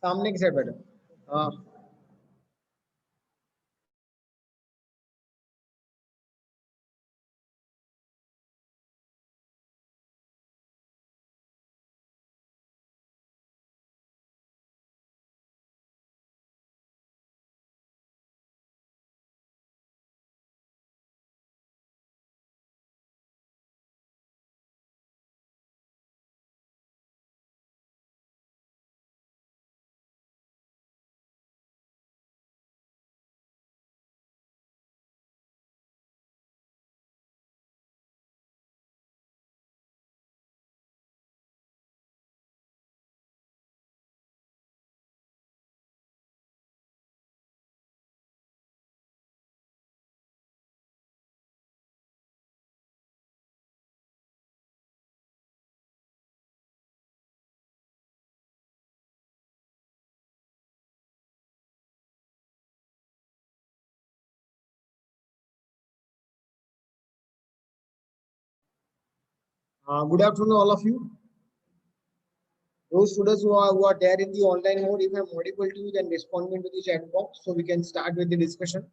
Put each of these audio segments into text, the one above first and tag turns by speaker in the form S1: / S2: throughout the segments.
S1: सामने की साइड बैठो। हाँ। Good afternoon, all of you. Those students who are there in the online mode, if I'm audible to you, then respond me to the chat box so we can start with the discussion.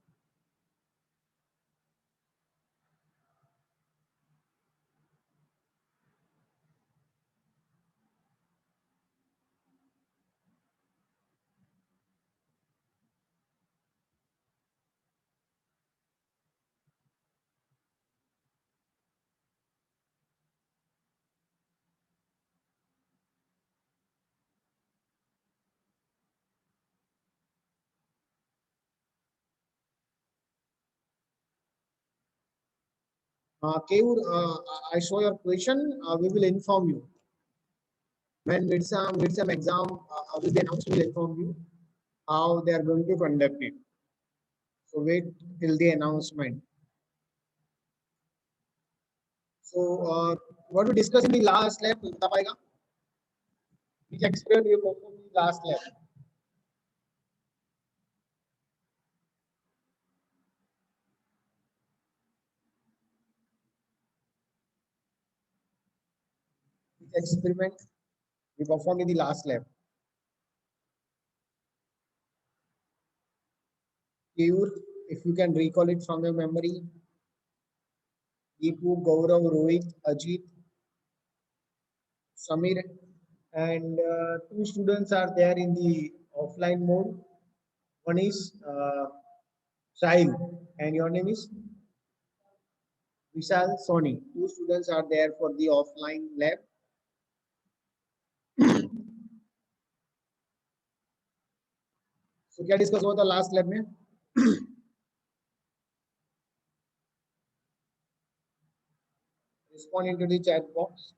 S1: Keyur, I saw your question. We will inform you. When midsem exam will be announced, we will inform you how they are going to conduct it. So wait till the announcement. So what we discussed in the last lab, bata payega? Which experiment we performed in the last lab? Which experiment we performed in the last lab? Keyur, if you can recall it from your memory. Deepu, Gaurav, Rohit, Ajit, Samir, and two students are there in the offline mode. One is Sahil, and your name is Vishal Soni. Two students are there for the offline lab. So क्या discuss हुआ था last lab में? Respond into the chat box.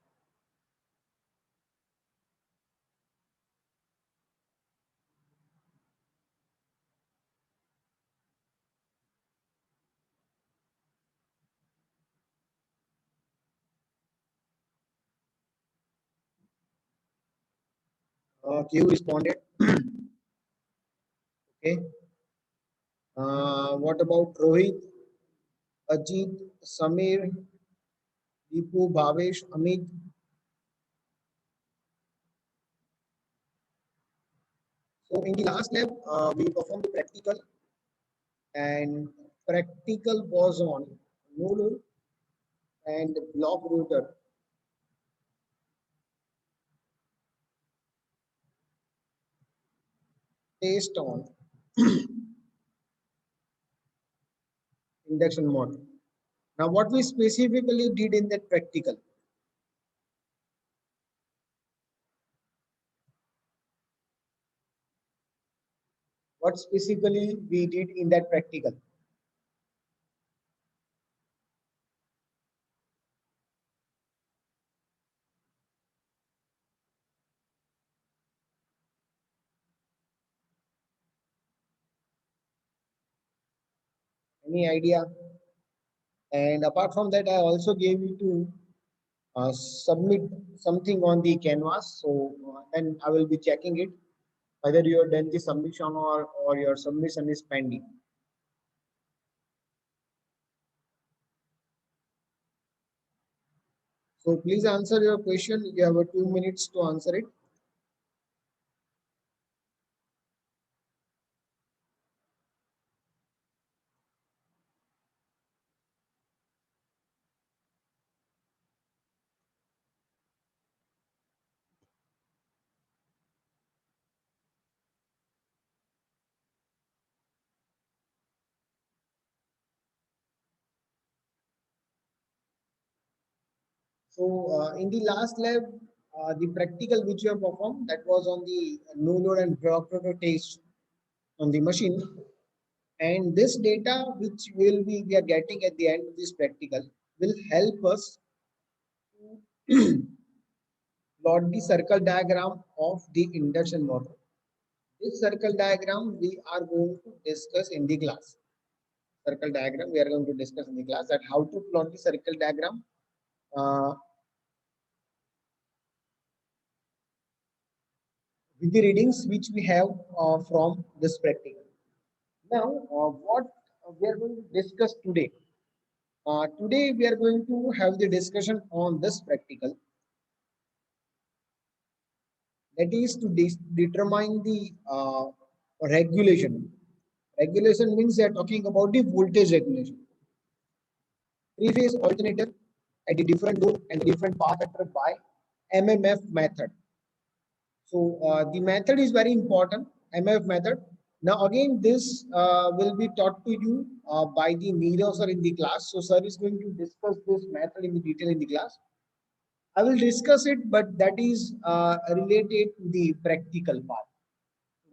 S1: Q responded. Okay. What about Rohit, Ajit, Samir, Deepu, Bhavesh, Amit? So in the last lab, we performed the practical, and practical was on Nulu and block router. Test on induction mode. Now, what we specifically did in that practical? What specifically we did in that practical? Any idea? And apart from that, I also gave you to submit something on the canvas. So then I will be checking it, whether you have done the submission or your submission is pending. So please answer your question. You have 2 minutes to answer it. So in the last lab, the practical which you have performed, that was on the no load and block rotor test on the machine. And this data which will be we are getting at the end of this practical will help us to plot the circle diagram of the induction motor. This circle diagram we are going to discuss in the class. Circle diagram we are going to discuss in the class, that how to plot the circle diagram uh, with the readings which we have from this practical. Now, what we are going to discuss today. Today we are going to have the discussion on this practical, that is to determine the regulation. Regulation means they are talking about the voltage regulation. Three-phase alternator at the different load and different power factor by MMF method. So the method is very important, MMF method. Now again, this will be taught to you by the Neerav sir in the class. So sir is going to discuss this method in the detail in the class. I will discuss it, but that is related to the practical part.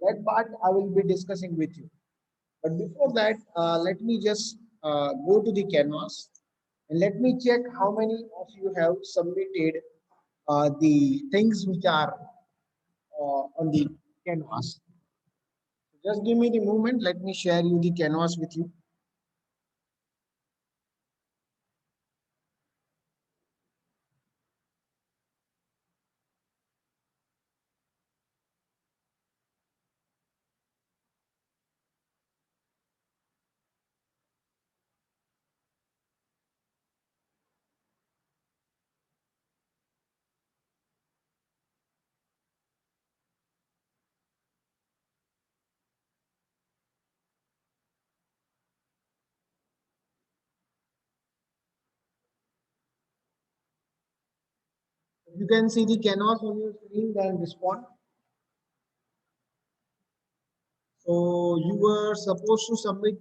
S1: That part I will be discussing with you. But before that, let me just go to the canvas and let me check how many of you have submitted the things which are on the canvas. Just give me the moment. Let me share you the canvas with you. If you can see the canvas on your screen, then respond. So you were supposed to submit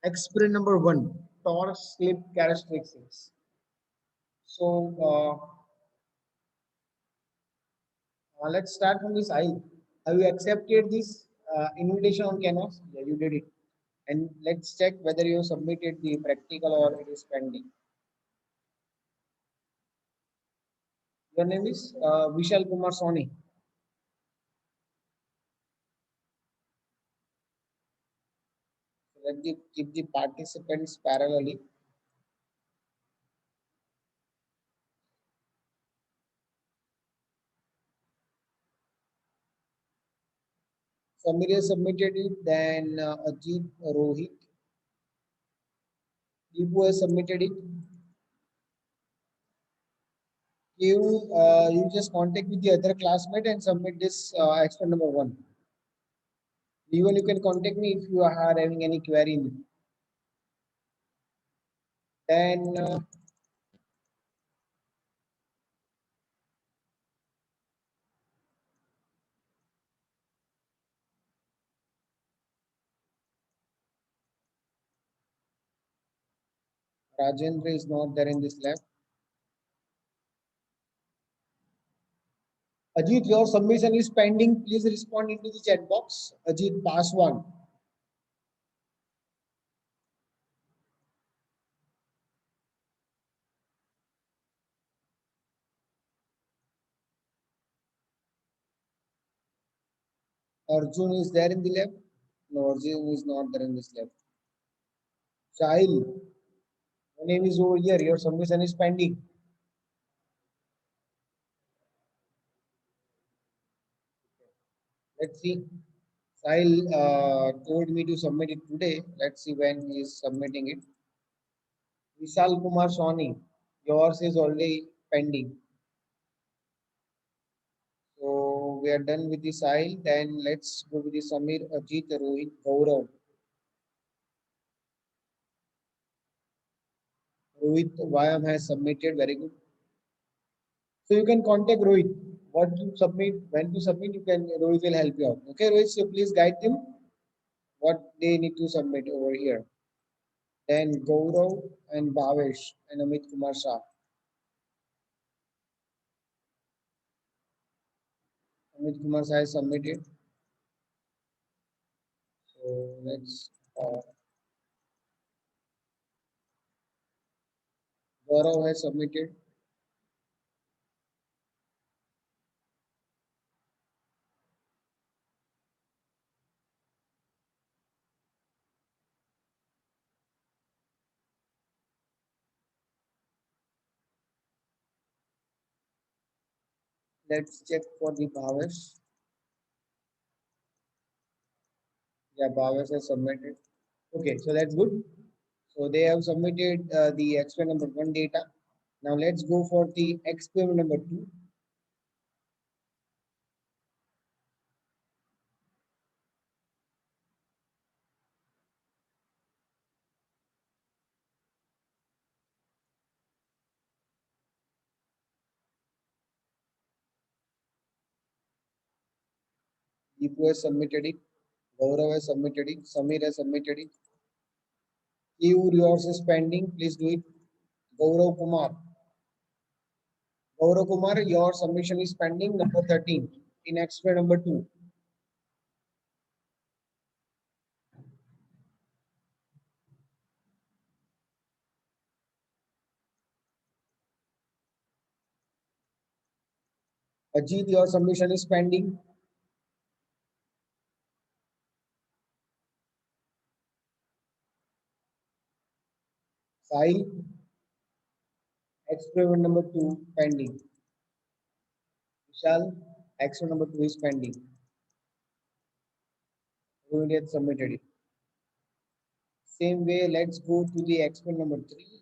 S1: experiment number one, torque slip characteristics. So let's start from this I. Have you accepted this invitation on Canvas? Yeah, you did it. And let's check whether you submitted the practical or it is pending. Your name is Vishal Kumar Soni. So let me keep the participants parallelly. Samir has submitted it, then Ajit Rohit. Deepu has submitted it. You just contact with the other classmate and submit this experiment number one. Even you can contact me if you are having any query. Then Rajendra is not there in this lab. Ajit, your submission is pending. Please respond into the chat box. Ajit, pass one. Arjun is there in the lab. No, Arjun is not there in this lab. Sahil, your name is over here. Your submission is pending. Let's see. Sahil told me to submit it today. Let's see when he is submitting it. Vishal Kumar Soni, yours is already pending. So we are done with the Sahil. Then let's go with the Samir, Ajit, Rohit, Gaurav. Rohit Vyam has submitted. Very good. So you can contact Rohit. What to submit, when to submit, you can Rohit will help you out. Okay, Rohit, so please guide them what they need to submit over here. Then Gaurav and Bhavesh and Amit Kumar Shah. Amit Kumar Shah is submitted. So let's Gaurav has submitted. Let's check for the Bhavesh. Yeah, Bhavesh has submitted. Okay, so that's good. So they have submitted the experiment number one data. Now let's go for the experiment number two. Deepu has submitted it. Gaurav has submitted it. Samir has submitted it. You, yours is pending. Please do it. Gaurav Kumar. Gaurav Kumar, your submission is pending. Number 13 in experiment number two. Ajit, your submission is pending. Sahil, experiment number two pending. Vishal, experiment number two is pending. Rohit has submitted it. Same way, let's go to the experiment number three.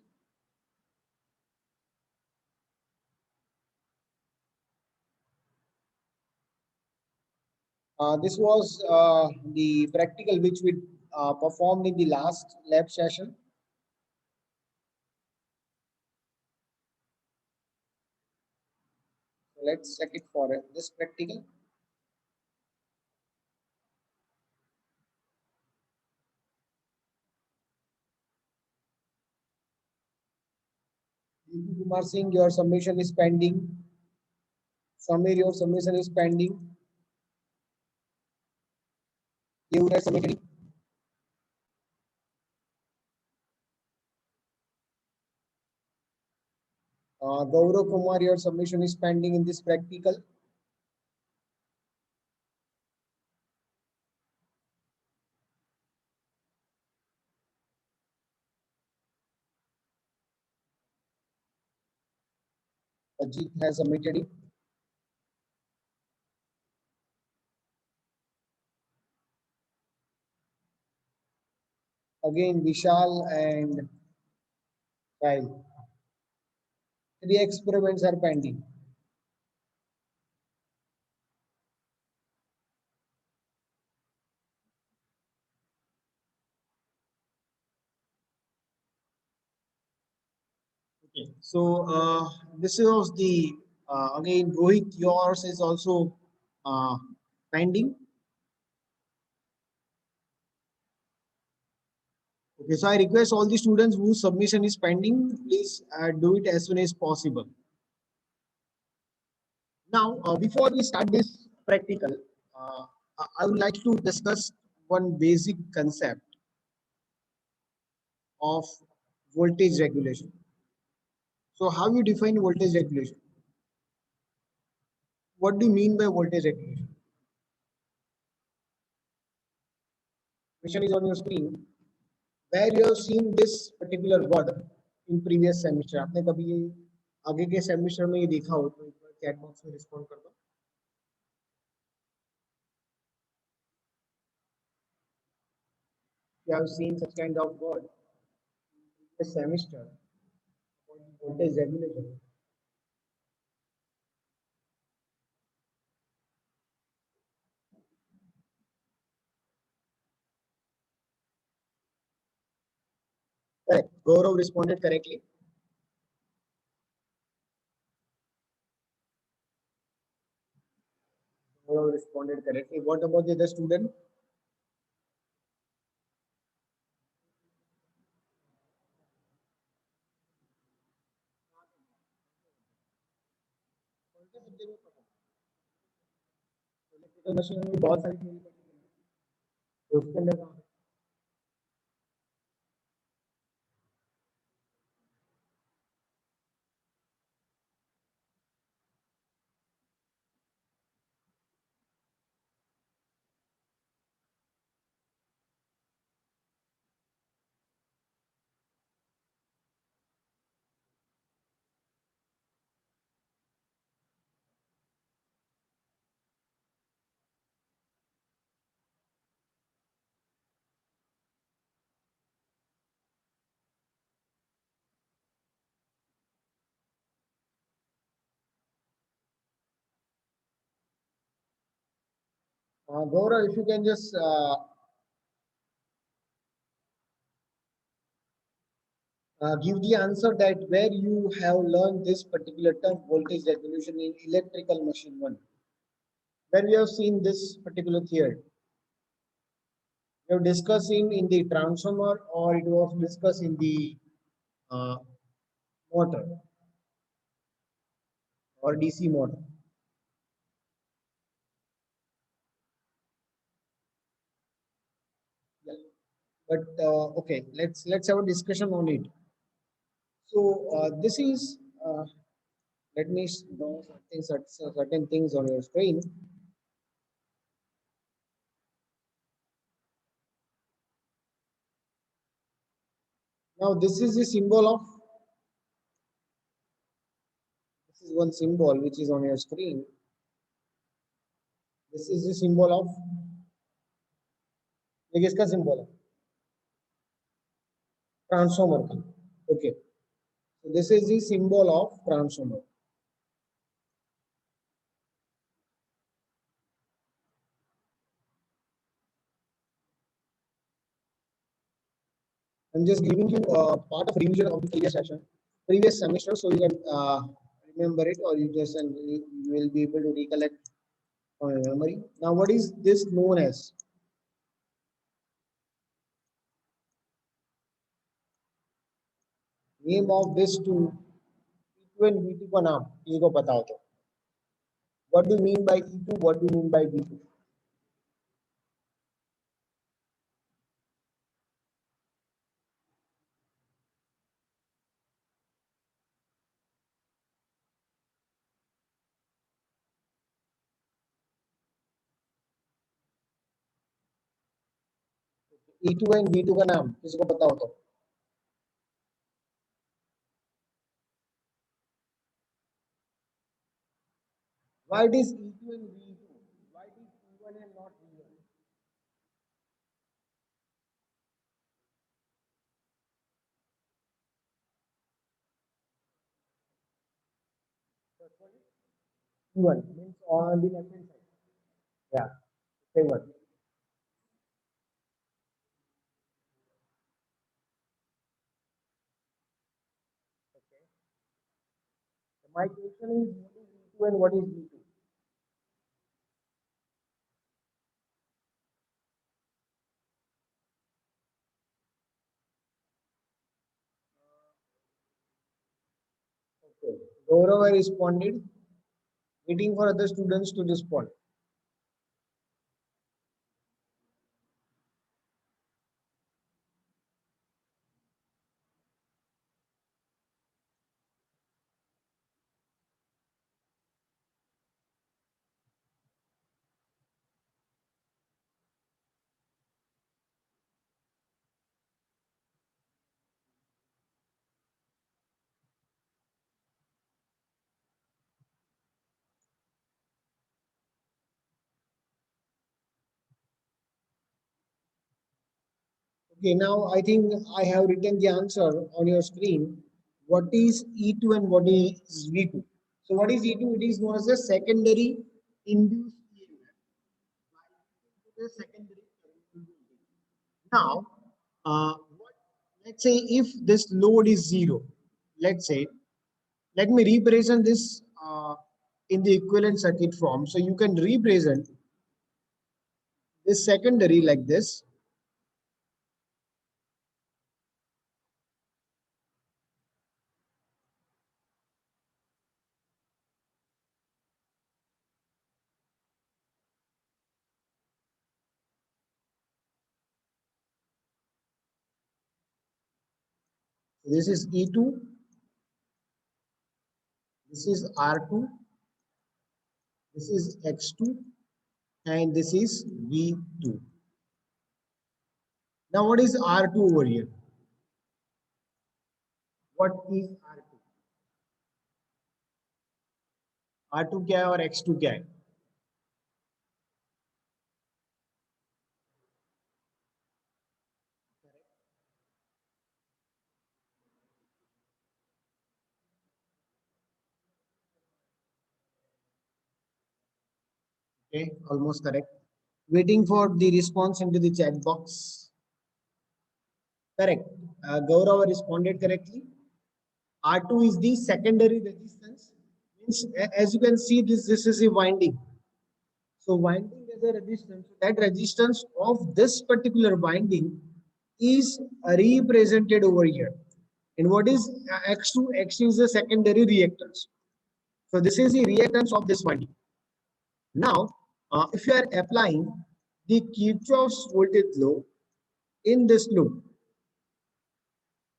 S1: This was the practical which we performed in the last lab session. So let's check it for this practical. Deepu Kumar Singh, your submission is pending. Samir, your submission is pending. You have submitted. Gaurav Kumar, your submission is pending in this practical. Ajit has submitted it. Again, Vishal and Kyle. Three experiments are pending. Okay. So this was the again Rohit, yours is also uh, pending. Okay, so I request all the students whose submission is pending, please do it as soon as possible. Now, before we start this practical, I would like to discuss one basic concept of voltage regulation. So, how you define voltage regulation? What do you mean by voltage regulation? Question is on your screen. Where you have seen this particular word in previous semester. आपने कभी ये आगे के semester में ये देखा हो तो एक बार चैट बॉक्स में रिस्पॉन्ड कर दो. You have seen such kind of word this semester. Voltage regulation. Correct. Gaurav responded correctly. Gaurav responded correctly. What about the other student? Subject में पढ़ा इलेक्ट्रिकल मशीन में बहुत सारी theory पढ़ी है, तो उसके अंदर कहाँ Gaurav, if you can just give the answer that where you have learned this particular term voltage regulation in electrical machine one, where we have seen this particular theory. You have discussed in the transformer or it was discussed in the uh, motor or DC motor. Yeah. But okay, let's have a discussion on it. So this is let me know certain things on your screen. Now this is the symbol of this is one symbol which is on your screen. This is the symbol of ये किसका symbol है? Transformer का. Okay. So this is the symbol of transformer. I'm just giving you part of revision of the previous session, previous semester, so you can remember it, or you just and you will be able to recollect from your memory. Now, what is this known as? Name of this two E2 and V2 का नाम ये को पता हो तो. What do you mean by E2? What do you mean by V2? E2 and V2 का नाम किसी को पता हो तो. Why it is E2 and V2? Why it is E1 and not V1? E1 means on the left hand side. Yeah, same one. Okay. So my question is what is E2 and what is V2? Okay. Gaurav responded, waiting for other students to respond. Okay, now I think I have written the answer on your screen. What is E2 and what is V2? So what is E2? It is known as a secondary induced EMF. It is secondary current voltage. Now, let's say if this load is zero, let's say, let me represent this in the equivalent circuit form. So you can represent this secondary like this. This is E2, this is R2, this is X2, and this is V2. Now, what is R2 over here? What is R2? R2 क्या है और X2 क्या है? Okay, almost correct. Waiting for the response into the chat box. Correct. Gaurav responded correctly. R2 is the secondary resistance. Means, as you can see, this is a winding. So winding is a resistance. That resistance of this particular winding is represented over here. And what is X2? X2 is the secondary reactance. So this is the reactance of this winding. Now, if you are applying the Kirchhoff's voltage law in this loop,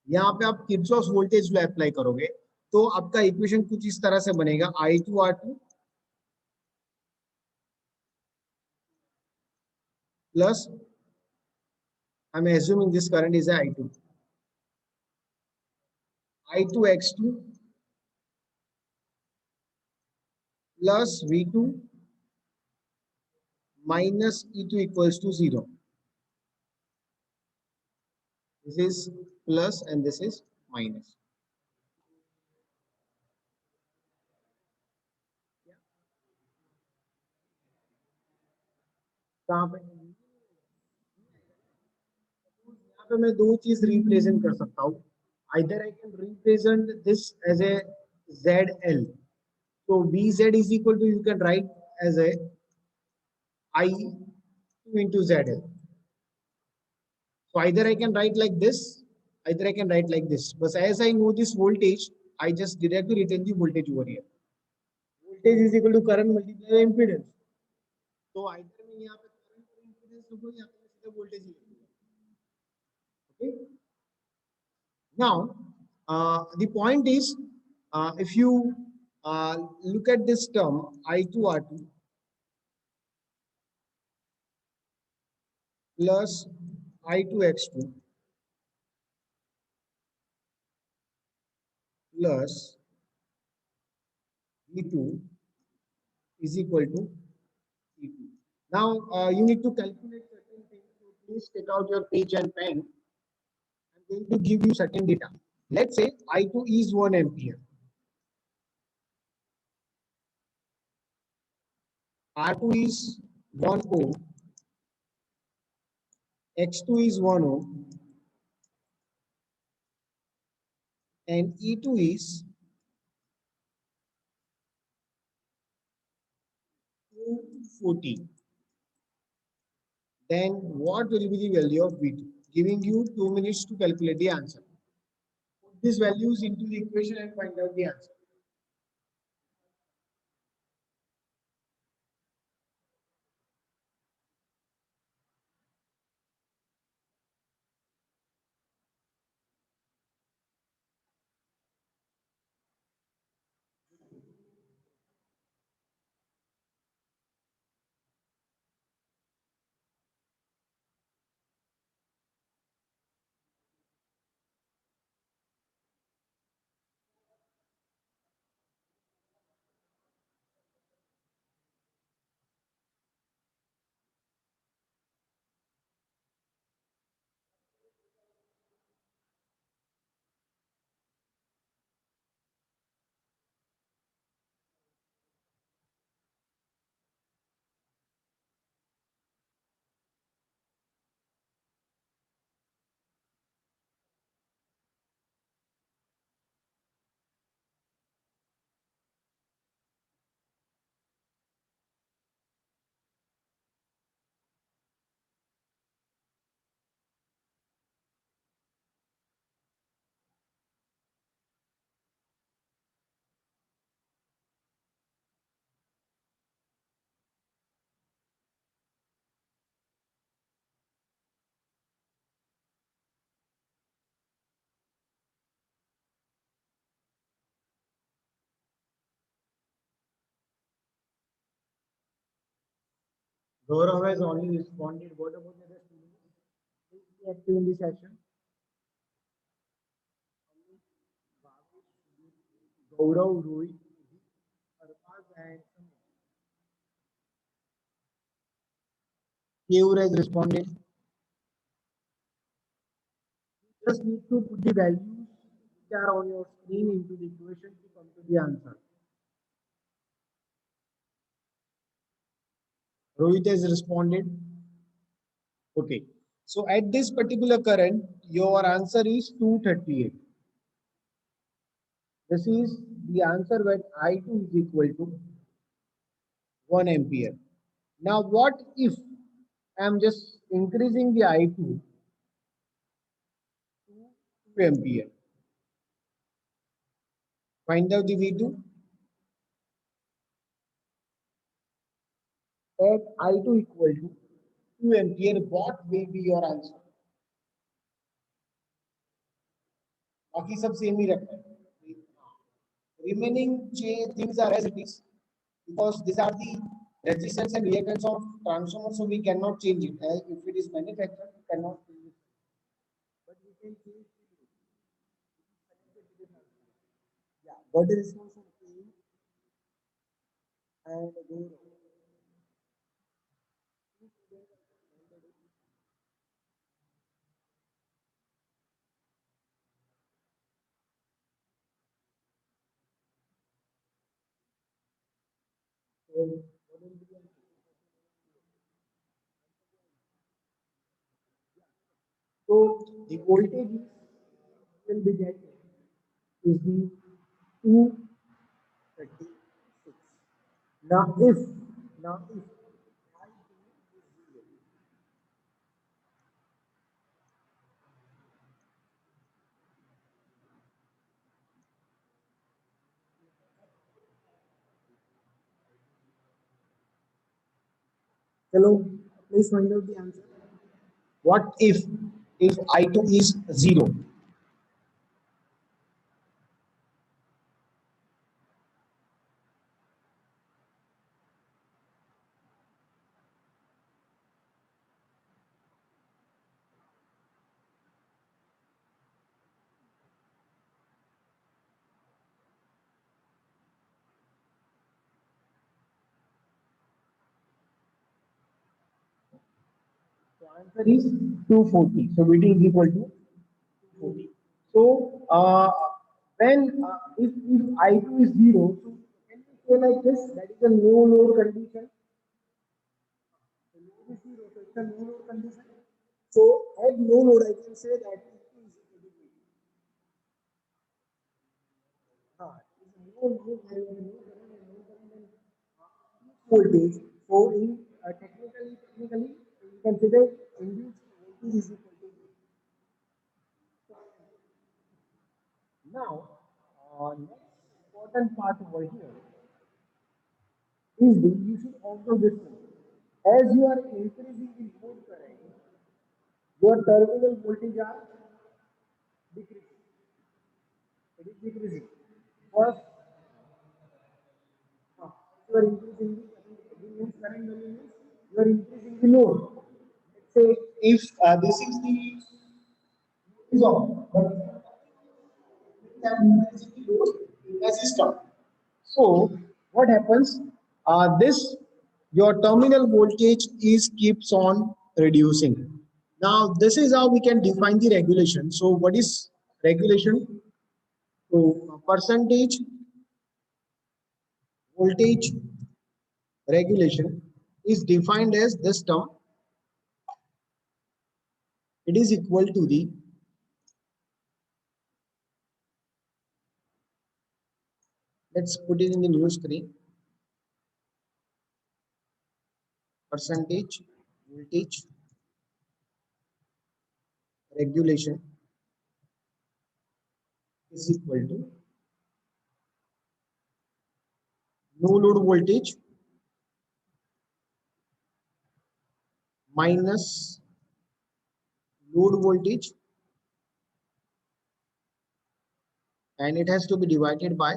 S1: यहाँ पे आप Kirchhoff's voltage law apply करोगे तो आपका equation कुछ इस तरह से बनेगा I2R2 plus, I'm assuming this current is I2, I2X2 plus V2 minus E2 equals to 0. This is plus and this is minus. कहाँ पे यहाँ पे मैं दो चीज रिप्रेजेंट कर सकता हूँ. Either I can represent this as a ZL. So VZ is equal to, you can write as a I2 into ZL. So either I can write like this, either I can write like this. But as I know this voltage, I just directly written the voltage over here. Voltage is equal to current multiplied by impedance. So either मैं यहाँ पे current और impedance लिखूँ या फिर मैं सीधा voltage लिखूँ. Okay. Now, the point is, if you look at this term I2R2 plus I2X2 plus V2 is equal to E2. Now, you need to calculate certain things. So please take out your page and pen. I'm going to give you certain data. Let's say I2 is 1 ampere. R2 is 1 ohm. X2 is 1 ohm. And E2 is 240. Then what will be the value of V2? Giving you 2 minutes to calculate the answer. Put these values into the equation and find out the answer. Gaurav has only responded. What about the other students? Please be active in the session. Gaurav, Rohit, Arfaz, and Keur has responded. You just need to put the values which are on your screen into the equation to come to the answer. Rohit has responded. Okay. So at this particular current, your answer is 238. This is the answer when I2 is equal to 1 ampere. Now, what if I am just increasing the I2 to 2 ampere? Find out the V2. At I2 equal to 2 ampere, what will be your answer? बाकी सब same ही रखना है. Remaining things are as it is because these are the resistance and reactance of transformer, so we cannot change it. If it is manufactured, we cannot change it. But we can change the yeah, what is response of A and go. So the voltage will be getting is the 236. Now if hello, please find out the answer. What if I2 is 0? So answer is 240. So VT is equal to 240. So if I2 is 0, so can we say like this? That is a no load condition. The load is 0, so it's a no load condition. So at no load, I can say that it is equal to VT. If no load, there will be no current and no current and voltage. So in technically, you consider induced voltage is equal to VT. Now, next important part over here is the you should observe this thing. As you are increasing the load current, your terminal voltage are decreasing. It is decreasing. First, you are increasing the current value means you are increasing the load. Let's say if this is the is on, but I am increasing the load in the system. So what happens? This your terminal voltage is keeps on reducing. Now this is how we can define the regulation. So what is regulation? So percentage voltage regulation is defined as this term. It is equal to the let's put it in the new screen. Percentage voltage regulation is equal to no load voltage minus load voltage, and it has to be divided by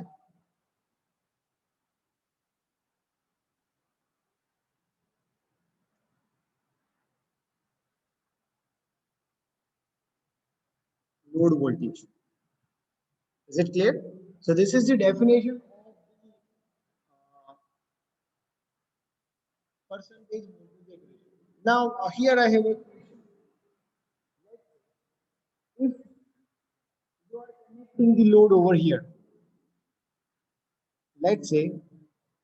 S1: load voltage. Is it clear? So this is the definition of the percentage voltage regulation. Now here I have a question. If you are connecting the load over here, let's say,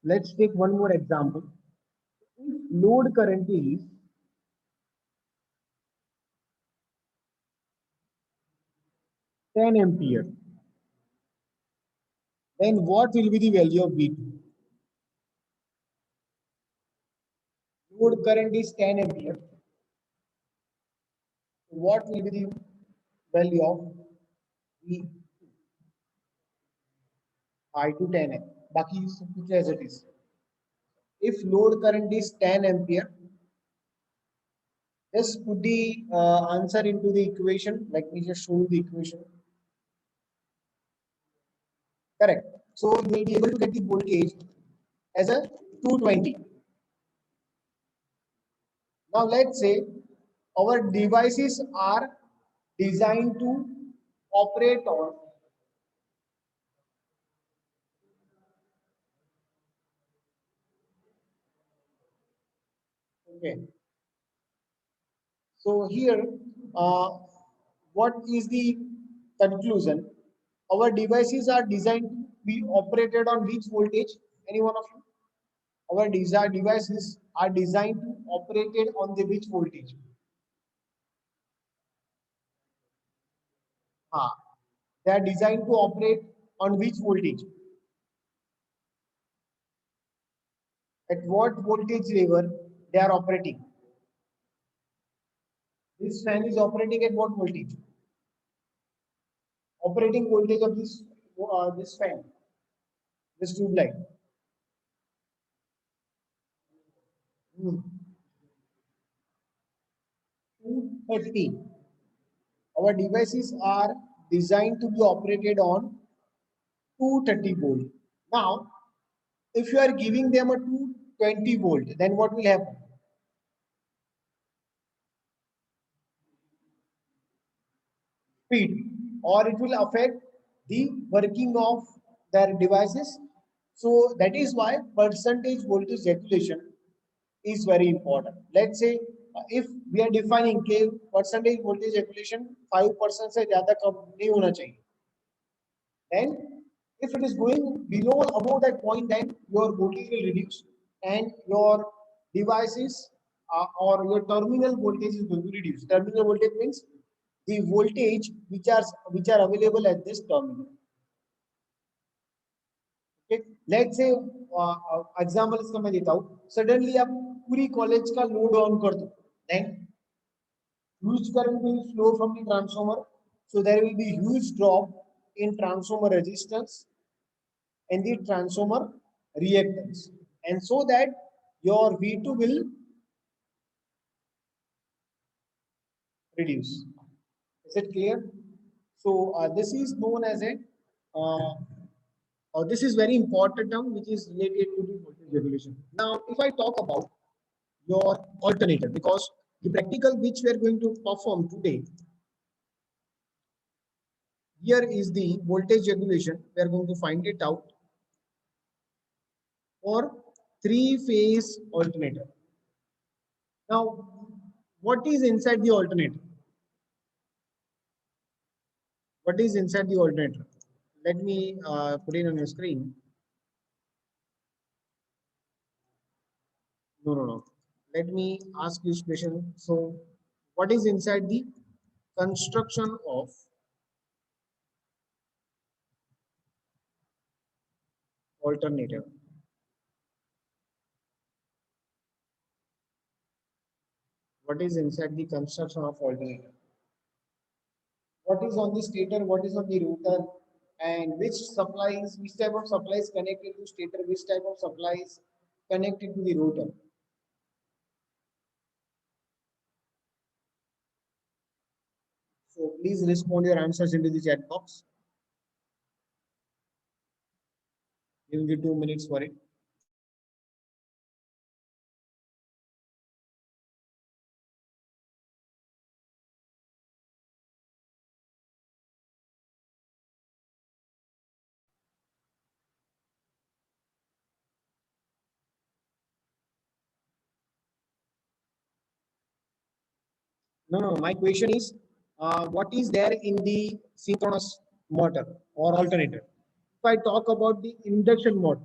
S1: let's take one more example. If load current is 10 ampere, then what will be the value of V2? Load current is 10 ampere. What will be the value of V I to 10 है बाकी सब कुछ as it is. If load current is 10 ampere, just put the answer into the equation. Let me just show you the equation. Correct. So you will be able to get the voltage as a 220. Now let's say our devices are designed to operate on. Okay. So here, uh, what is the conclusion? Our devices are designed to be operated on which voltage? Any one of you? Our devices are designed to operated on the which voltage? Ah, they are designed to operate on which voltage? At what voltage level they are operating? This fan is operating at what voltage? Operating voltage of this fan, this tube light. Hmm. 230. Our devices are designed to be operated on 230 volt. Now, if you are giving them a 220 volt, then what will happen? Speed, or it will affect the working of their devices. So that is why percentage voltage regulation is very important. Let's say if we are defining के percentage voltage regulation 5% से ज़्यादा कम नहीं होना चाहिए. Then if it is going below above that point, then your voltage will reduce and your devices or your terminal voltage is going to reduce. Terminal voltage means the voltage which are available at this terminal. Okay? Let's say example इसका मैं देता हूँ. Suddenly आप पूरी college का load on कर दो. Then huge current will flow from the transformer. So there will be huge drop in transformer resistance and the transformer reactance, and so that your V2 will reduce. Is it clear? So this is known as a this is very important term which is related to the voltage regulation. Now, if I talk about your alternator, because the practical which we are going to perform today, here is the voltage regulation. We are going to find it out for three-phase alternator. Now, what is inside the alternator? What is inside the alternator? Let me put it on your screen. No. Let me ask you this question. So, what is inside the construction of alternator? What is inside the construction of alternator? What is on the stator? What is on the rotor? And which type of supplies connected to stator? Which type of supplies connected to the rotor? So please respond your answers into the chat box. Give me 2 minutes for it. No, no, my question is, what is there in the synchronous motor or alternator? If I talk about the induction motor,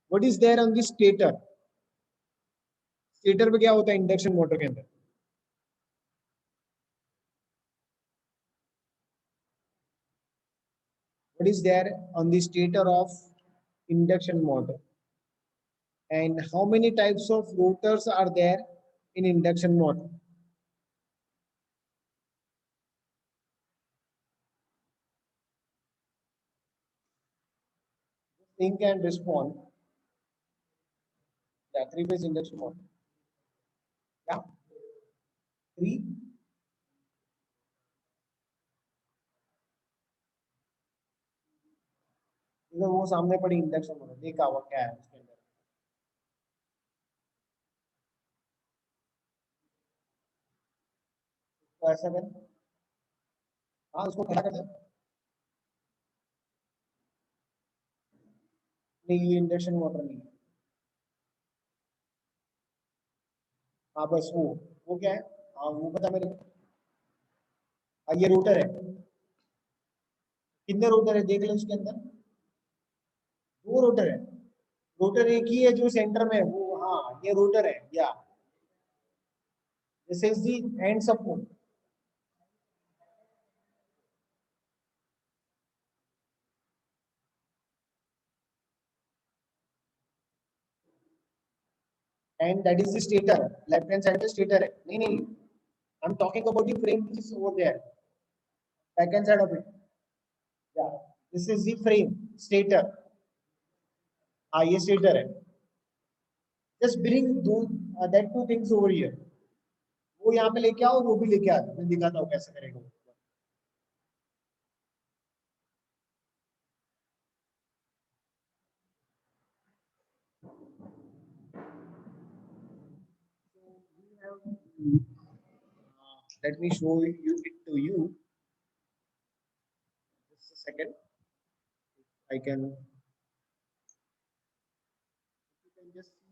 S1: what is there on the stator? Stator पे क्या होता है induction motor के अंदर? What is there on the stator of induction motor? And how many types of rotors are there in induction motor? Think and respond. Yeah, three-phase induction motor. Yeah, three. इधर वो सामने पड़ी induction motor, देखा हुआ क्या है उसके अंदर? तो ऐसा कर, हाँ उसको खड़ा कर दे। नहीं, ये इंडक्शन मोटर नहीं है। हाँ बस वो क्या है? हाँ वो पता मेरे को। हाँ ये रोटर है। कितने रोटर है देख ले उसके अंदर? दो रोटर है। रोटर एक ही है जो सेंटर में है वो, हाँ ये रोटर है yeah this is the end support. And that is the stator, left hand side पे स्टेटर है। नहीं नहीं, I am talking about the frame which is over there, back hand side of it. Yeah this is the frame, stator. हाँ ये stator है। Just bring दो that two things over here. वो यहाँ पे लेके आओ, वो भी लेके आ, मैं दिखाता हूँ कैसे करेगा वो। Let me show you it to you. Just a second. I can. You can just see.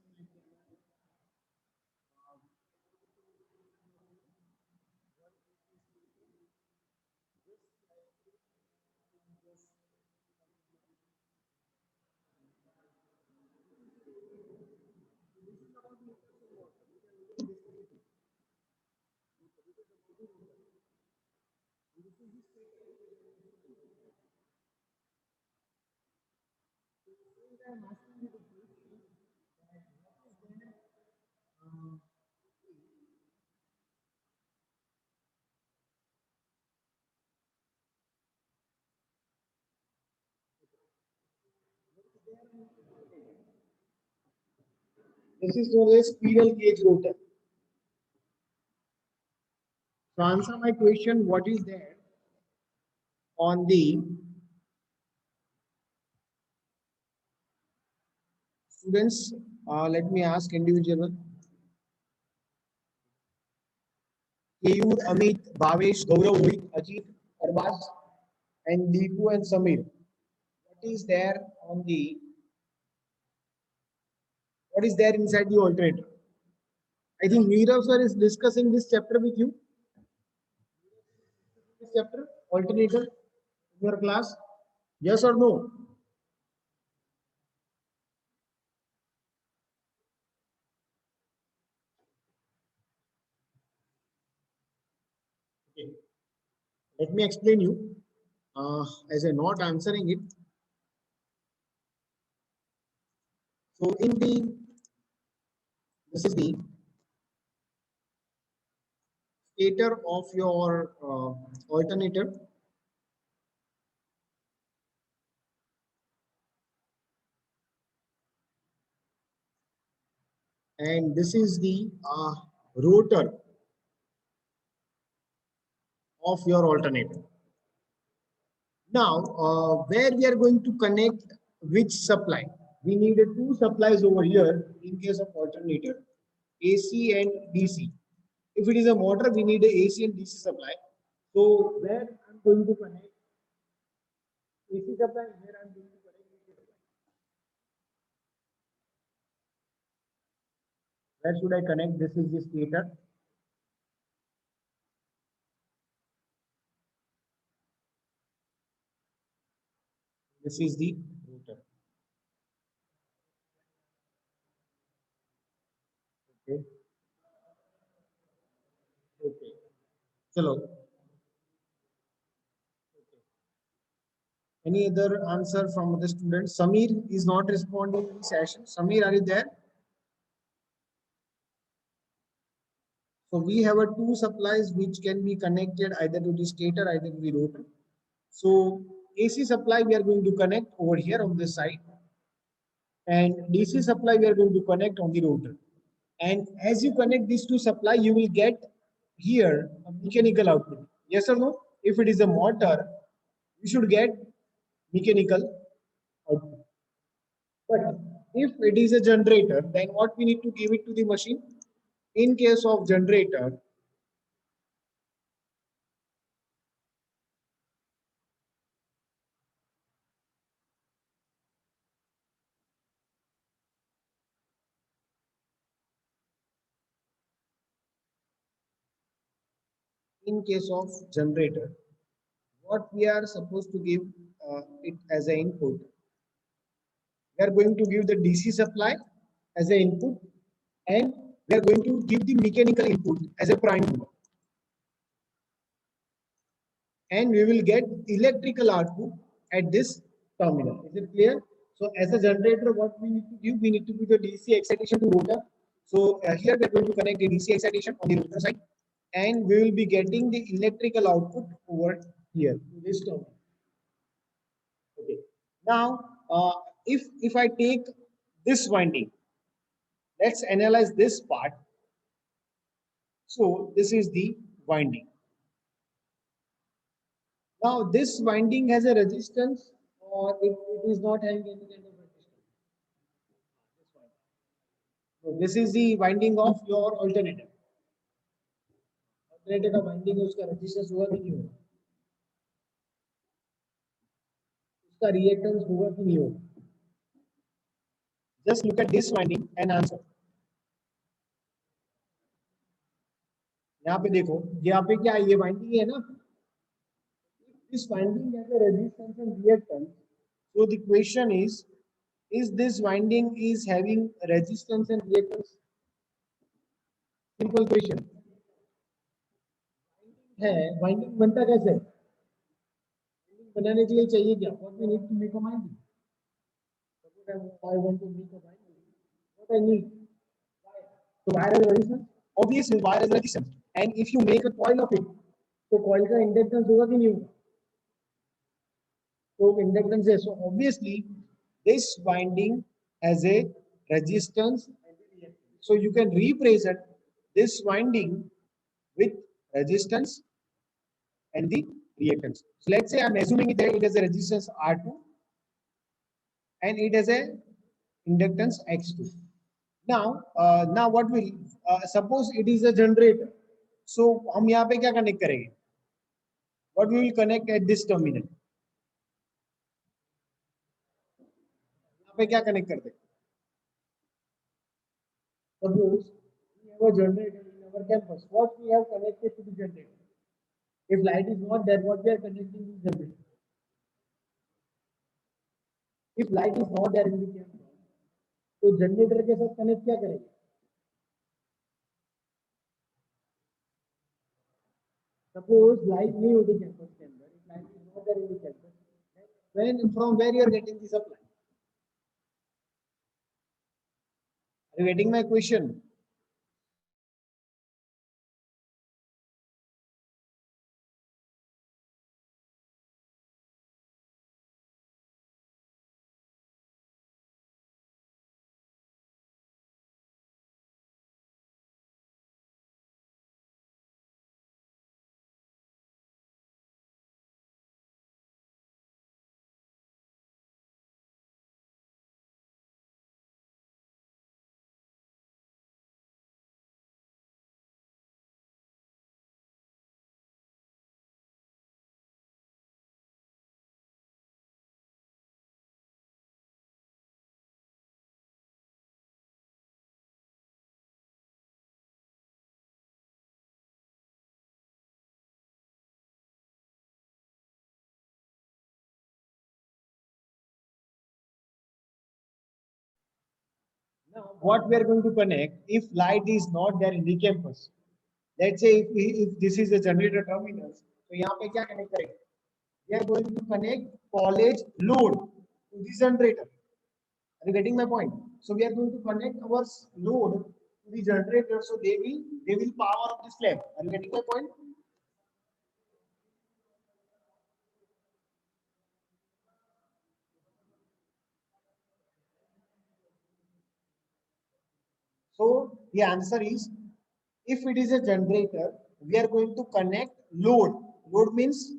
S1: This is known as spiral cage rotor. To answer my question, what is there on the students? Let me ask individual. Keyur, Amit, Bhavesh, Gaurav, Rohit, Ajit, Arbaz, and Deepu and Samir. What is there on the? What is there inside the alternator? I think Neerav sir is discussing this chapter with you. This chapter, alternator, in your class. Yes or no? Okay. Let me explain you. As I'm not answering it. So in the this is the stator of your alternator, and this is the rotor of your alternator. Now, where we are going to connect which supply? We need two supplies over here in case of alternator, AC and DC. If it is a motor, we need a AC and DC supply. So where I'm going to connect AC supply, where I'm going to connect DC supply. Where should I connect? This is the stator. This is the rotor. Okay. Okay. Chalo. Any other answer from the students? Samir is not responding in the session. Samir, are you there? So we have a two supplies which can be connected either to the stator, either to the rotor. So AC supply we are going to connect over here on this side, and DC supply we are going to connect on the rotor. And as you connect these two supply, you will get here a mechanical output. Yes or no? If it is a motor, you should get mechanical output. But if it is a generator, then what we need to give it to the machine? In case of generator, in case of generator, what we are supposed to give it as an input, we are going to give the DC supply as an input, and we are going to give the mechanical input as a prime mover, and we will get electrical output at this terminal. Is it clear? So as a generator, what we need to give? We need to give the DC excitation to rotor. So here we are going to connect the DC excitation on the rotor side, and we will be getting the electrical output over here to this terminal. Okay. Now, if I take this winding, let's analyze this part. So this is the winding. Now this winding has a resistance, or it is not having any kind of resistance. So this is the winding of your alternator. Alternator का winding है उसका resistance होगा कि नहीं होगा? उसका reactance होगा कि नहीं होगा? Just look at this winding and answer. यहाँ पे देखो, यहाँ पे क्या है? ये winding है ना? This winding has a resistance and reactance. So the question is this winding is having resistance and reactance? Simple question. है winding बनता कैसे है? बनाने के लिए चाहिए क्या? What we need to make a winding. Suppose I want to make a winding. What I need? So wire has resistance. Obviously wire has resistance. And if you make a coil of it, तो coil का inductance होगा कि नहीं होगा? So inductance है. So obviously this winding has a resistance. So you can represent this winding with resistance and the reactance. So let's say I'm assuming that it has a resistance R2 and it has a inductance X2. Now what will suppose it is a generator. So हम यहाँ पे क्या connect करेंगे? What we will connect at this terminal? यहाँ पे क्या connect करते हैं? Suppose we have a generator in our campus. What we have connected to the generator? If light is not there, what we are connecting to the generator? If light is not there in the campus, तो generator के साथ connect क्या करेंगे? Suppose light नहीं होती campus के अंदर, if light is not there in the campus, when from where you are getting the supply? Are you getting my question? Now, what we are going to connect if light is not there in the campus? Let's say if this is a generator terminal, so यहाँ पे क्या connect करेंगे? We are going to connect college load to the generator. Are you getting my point? So we are going to connect our load to the generator, so they will power up this lab. Are you getting my point? So the answer is, if it is a generator, we are going to connect load. Load means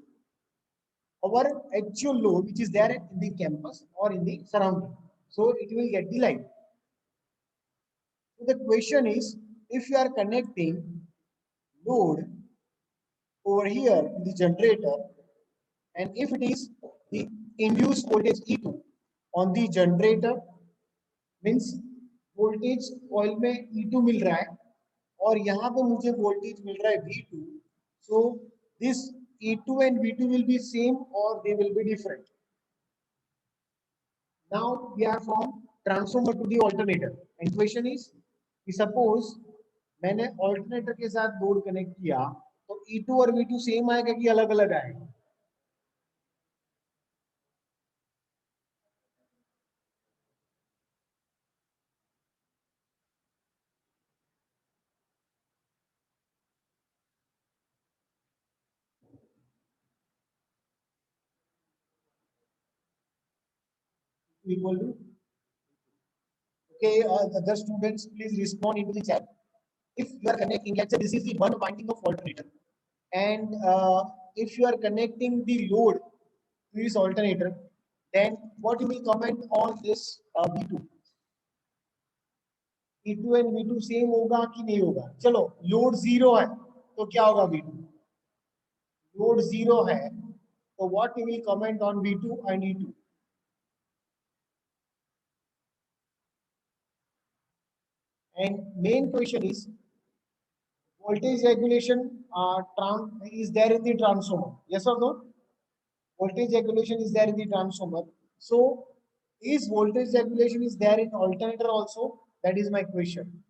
S1: our actual load which is there in the campus or in the surrounding. So it will get the light. So the question is, if you are connecting load over here to the generator, and if it is the induced voltage E2 on the generator, means voltage coil में E2 मिल रहा है और यहाँ पे मुझे voltage मिल रहा है V2, so this E2 and V2 will be same or they will be different. Now we are from transformer to the alternator and question is कि suppose मैंने alternator के साथ लोड कनेक्ट किया तो E2 और V2 same आएगा कि अलग अलग आएगा? Equal to, okay, the students please respond into the chat. If you are connecting, let's say this is the one winding of alternator, and if you are connecting the load to this alternator, then what you will comment on this V2? E2 and V2 same होगा कि नहीं होगा? चलो load zero है तो क्या होगा V2? Load zero है तो what you will comment on V2 and E2? And main question is voltage regulation is there in the transformer? Yes or no? Voltage regulation is there in the transformer. So, is voltage regulation is there in alternator also? That is my question.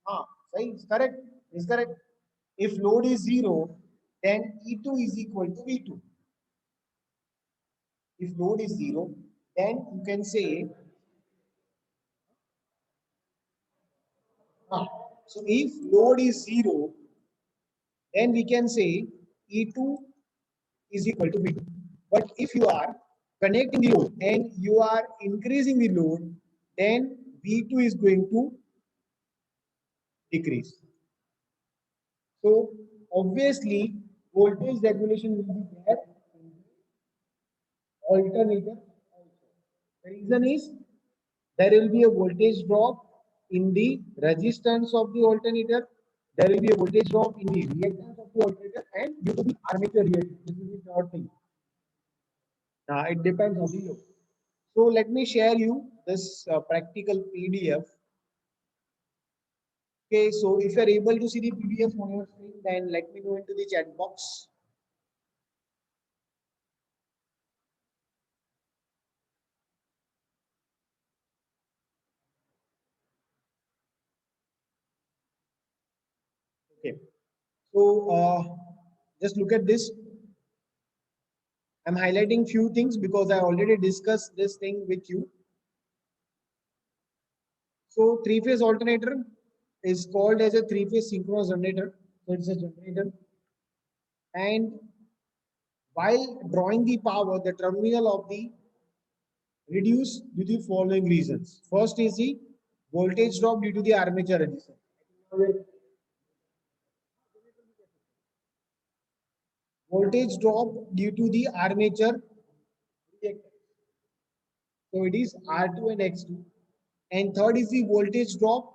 S1: Ah, is correct. Is correct. If load is zero, then E2 is equal to V2. If load is zero, then you can say, ah, so if load is zero, then we can say E2 is equal to V2. But if you are connecting the load and you are increasing the load, then V2 is going to decrease. So obviously voltage regulation will be there in the alternator also. The reason is there will be a voltage drop in the resistance of the alternator. There will be a voltage drop in the reactance of the alternator and due to the armature reaction. This is the third thing. It depends on the load. So let me share you this practical PDF. Okay, so if you are able to see the PDF on your screen, then let me go into the chat box. Okay, so just look at this. I'm highlighting few things because I already discussed this thing with you. So three-phase alternator is called as a three-phase synchronous generator. So it's a generator. And while drawing the power, the terminal of the reduce due to the following reasons. First is the voltage drop due to the armature resistance. Voltage drop due to the armature reactance. So it is R2 and X2. And third is the voltage drop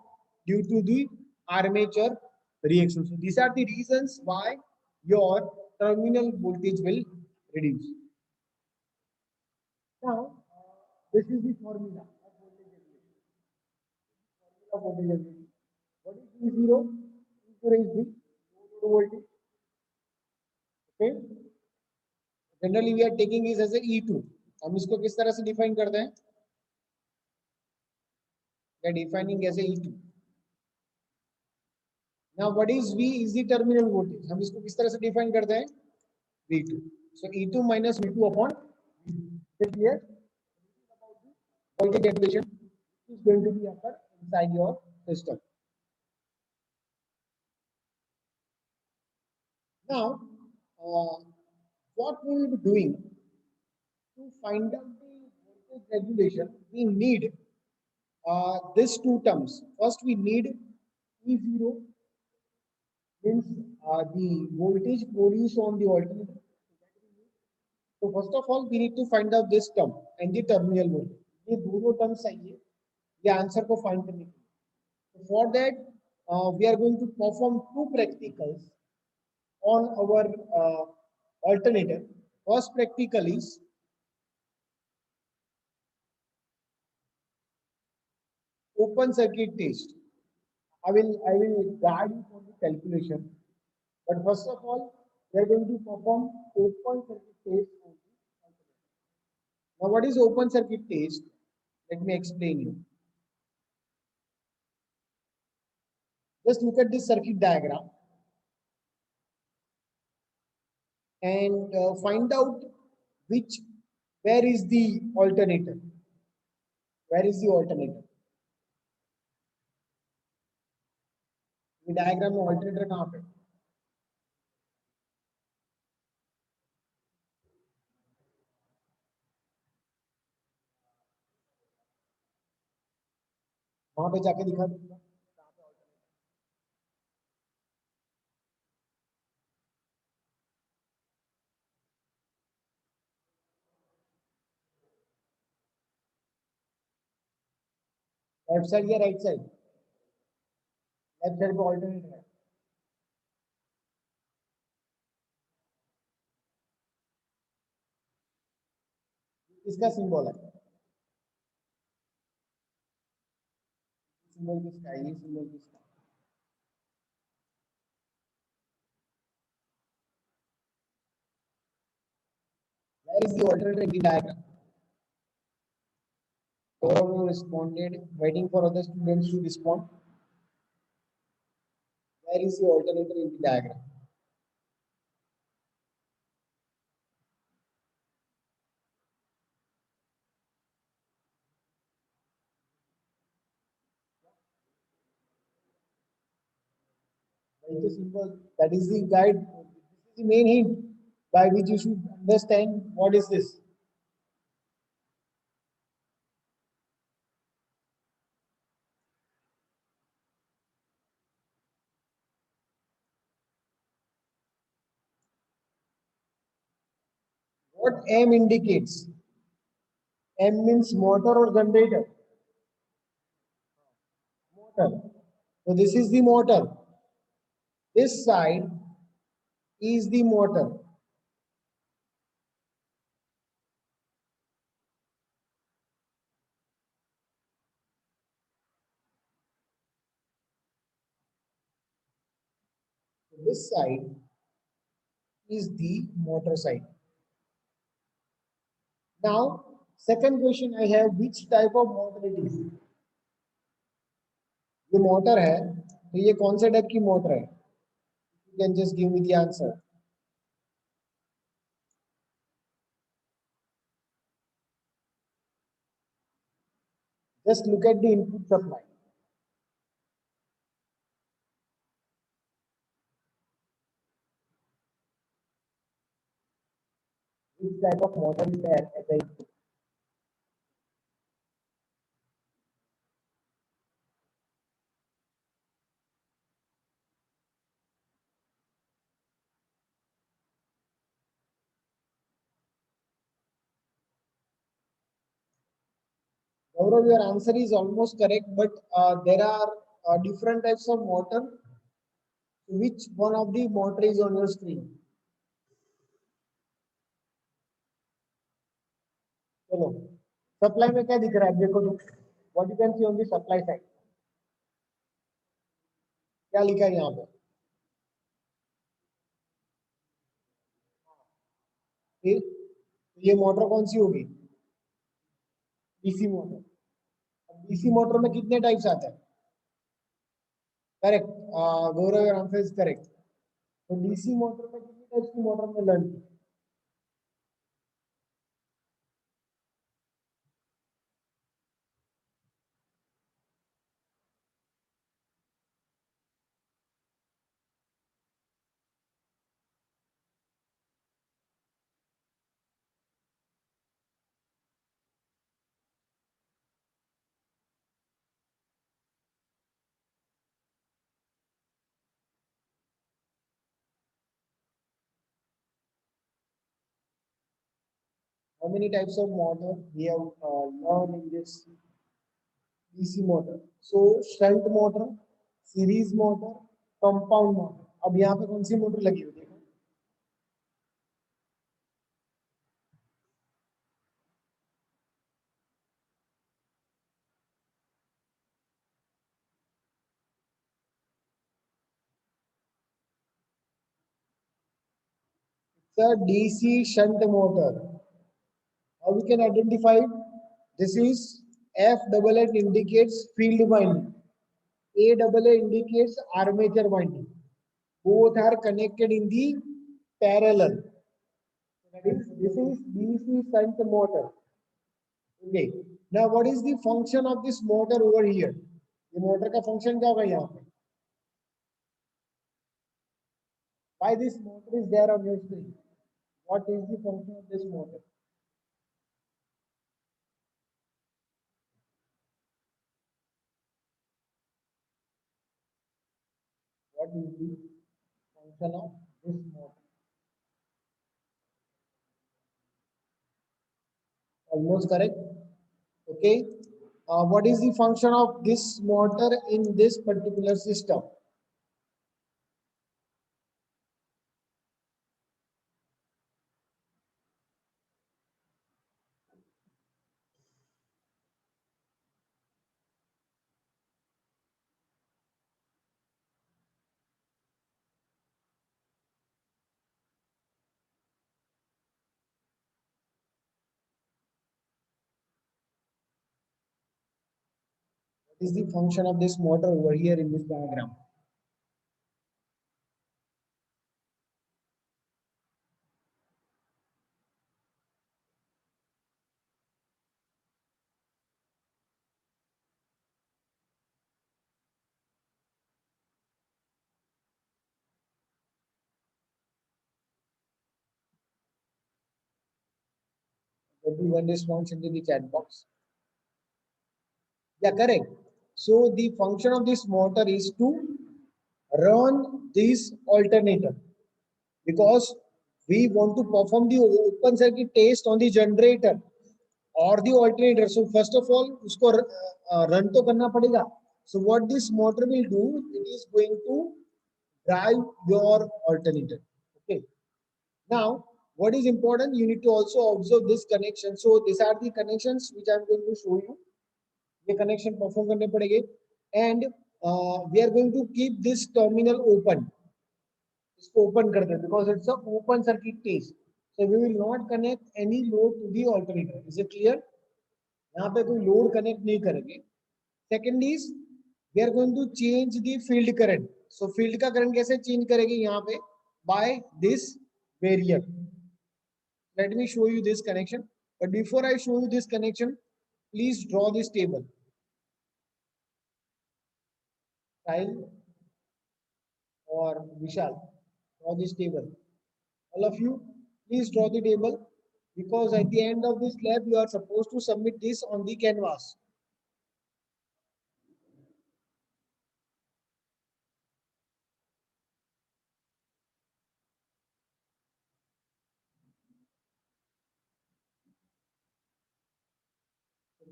S1: due to the armature reaction. So these are the reasons why your terminal voltage will reduce. Now, this is the formula of voltage regulation. What is E0? E0 is the voltage. Okay. Generally we are taking this as a E2. हम इसको किस तरह से define करते हैं? We are defining as a E2. Now what is V is the terminal voltage. हम इसको किस तरह से डिफाइन करते हैं? V2. So E2 minus V2 upon V2. Clear? Voltage regulation is going to be occur inside your system. Now, what we will be doing to find out the voltage regulation, we need these two terms. First, we need E0 means the voltage produced on the alternator. So first of all, we need to find out this term and the terminal voltage. ये दोनों terms चाहिए ये answer को find करने के लिए. So for that, we are going to perform two practicals on our alternator. First practical is open circuit test. I will guide you for the calculation. But first of all, we are going to perform open circuit test on the alternator. Now, what is open circuit test? Let me explain you. Just look at this circuit diagram and find out where is the alternator. Where is the alternator? ये diagram में alternator कहाँ पे? वहां पे जाके दिखा दूंगा. Left side या राइट साइड? लेफ्ट साइड पे ऑल्टरनेटर है. इसका सिंबल है. सिंबल किसका है? ये सिंबल किसका? Where is the alternator in the diagram? Gaurav responded, waiting for other students to respond. Where is the alternator in the diagram? That is the symbol. That is the guide. This is the main hint by which you should understand what is this. What M indicates? M means motor or generator? Motor. So this is the motor. This side is the motor. So this side is the motor side. Now, second question I have, which type of motor it is? ये motor है तो ये कौन से type की motor है? You can just give me the answer. Just look at the input supply. Which type of motor is there at the input? Gaurav, your answer is almost correct, but there are different types of motor. Which one of the motor is on your screen? चलो, supply में क्या दिख रहा है? देखो तो, what you can see on the supply side. क्या लिखा है यहाँ पे? फिर तो ये मोटर कौन सी होगी? DC motor. अब डीसी मोटर में कितने टाइप्स आते हैं? Correct, Gaurav your answer is correct. तो डीसी मोटर में कितने टाइप्स की मोटर हमने लर्न की? How many types of motor we have learned in this DC motor? So shunt motor, series motor, compound motor. अब यहाँ पे कौन सी मोटर लगी हुई है? Sir DC shunt motor. How we can identify it? This is F double N indicates field winding. A double A indicates armature winding. Both are connected in the parallel. That is, this is DC shunt motor. Okay. Now, what is the function of this motor over here? The motor का function क्या होगा यहाँ पे? Why this motor is there on your screen? What is the function of this motor? What is the function of this motor? Almost correct. Okay. What is the function of this motor in this particular system? What is the function of this motor over here in this diagram? Everyone responds into the chat box. Yeah, correct. So the function of this motor is to run this alternator because we want to perform the open circuit test on the generator or the alternator. So first of all, usko run to karna padega. So what this motor will do, it is going to drive your alternator. Okay. Now, what is important? You need to also observe this connection. So these are the connections which I am going to show you. ये connection perform करने पड़ेंगे and we are going to keep this terminal open. इसको open कर दें because it's a open circuit test. So we will not connect any load to the alternator. Is it clear? यहाँ पे कोई load connect नहीं करेंगे। Second is we are going to change the field current. So field का current कैसे change करेंगे यहाँ पे? By this varier. Let me show you this connection. But before I show you this connection, please draw this table. Kyle or Vishal, draw this table. All of you, please draw the table because at the end of this lab, you are supposed to submit this on the canvas.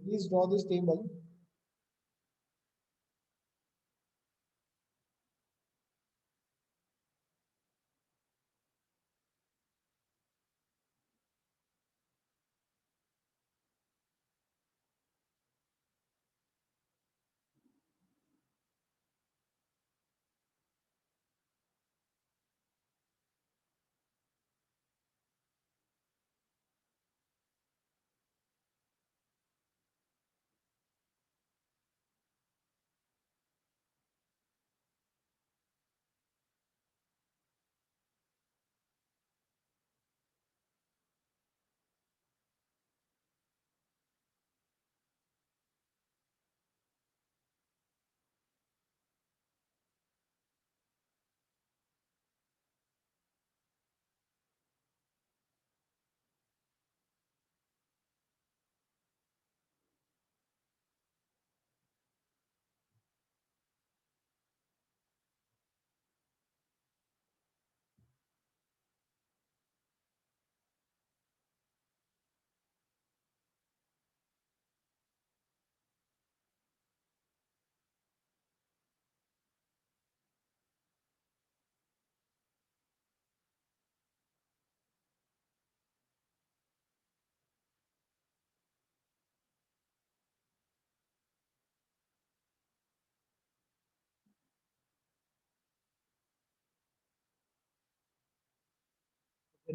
S1: Please draw this table.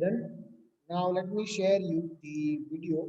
S1: Done. Now let me share you the video.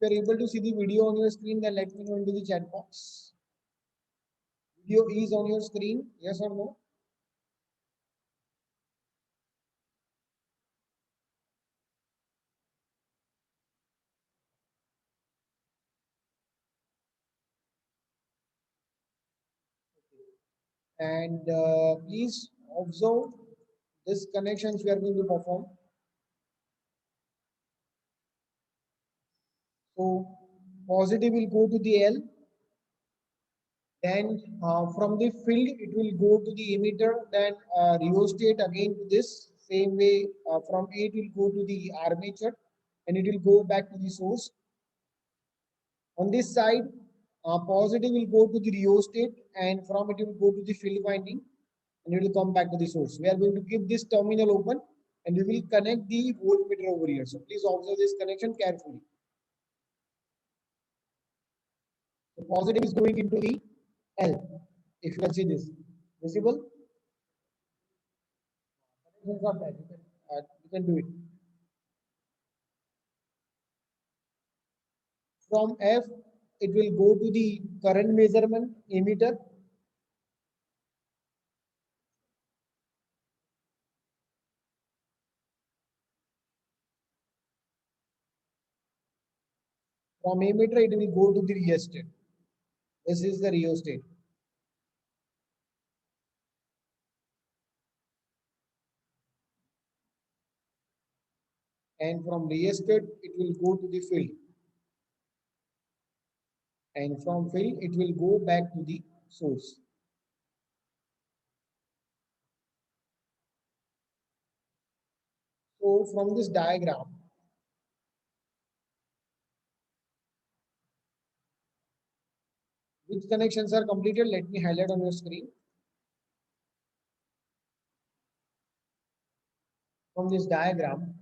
S1: If you're able to see the video on your screen, then let me know into the chat box. Video is on your screen, yes or no? And please observe this connections we are going to perform. So positive will go to the L, then from the field it will go to the emitter, then rheostat again to this same way, from A it will go to the armature and it will go back to the source. On this side, positive will go to the rheostat and from it will go to the field winding and it will come back to the source. We are going to keep this terminal open and we will connect the voltmeter over here. So please observe this connection carefully. The positive is going into the L. If you can see this, visible? Connections are that. You can do it. From F, it will go to the current measurement emitter. From emitter, it will go to the rheostat. This is the rheostat. And from rheostat, it will go to the field. And from field, it will go back to the source. So from this diagram, which connections are completed? Let me highlight on your screen. From this diagram,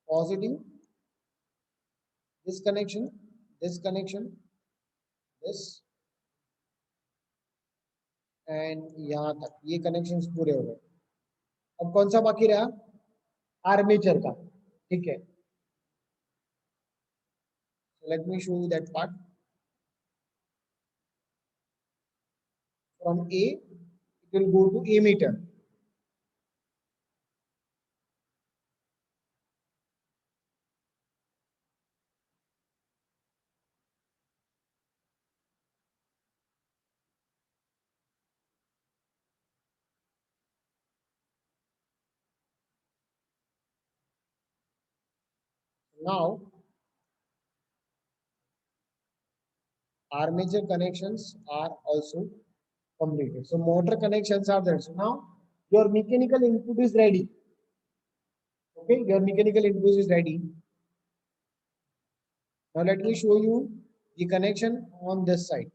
S1: positive, this connection, this connection, this, and यहाँ तक ये connections पूरे हो गए. अब कौन सा बाकी रहा? आर्मेचर का. ठीक है, so let me show you that part. From A, it will go to emitter. Now, armature connections are also completed. So motor connections are there. So now your mechanical input is ready. Okay, your mechanical input is ready. Now let me show you the connection on this side.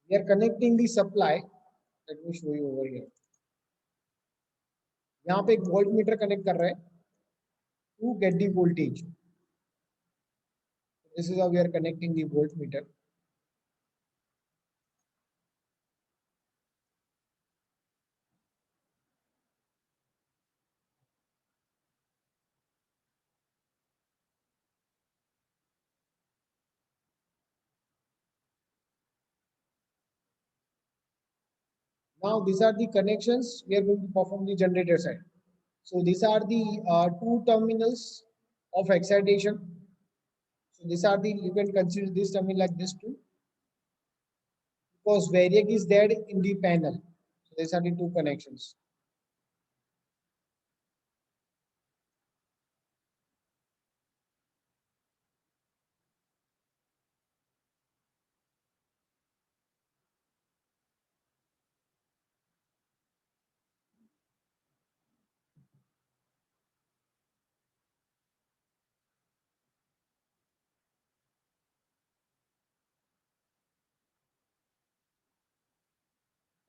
S1: We are connecting the supply. Let me show you over here. यहाँ पे एक volt meter connect कर रहा है to get the voltage. This is how we are connecting the voltmeter. Now these are the connections we are going to perform the generator side. So these are the two terminals of excitation. So these are the, you can consider this terminal like this too, because variac is there in the panel. So these are the two connections.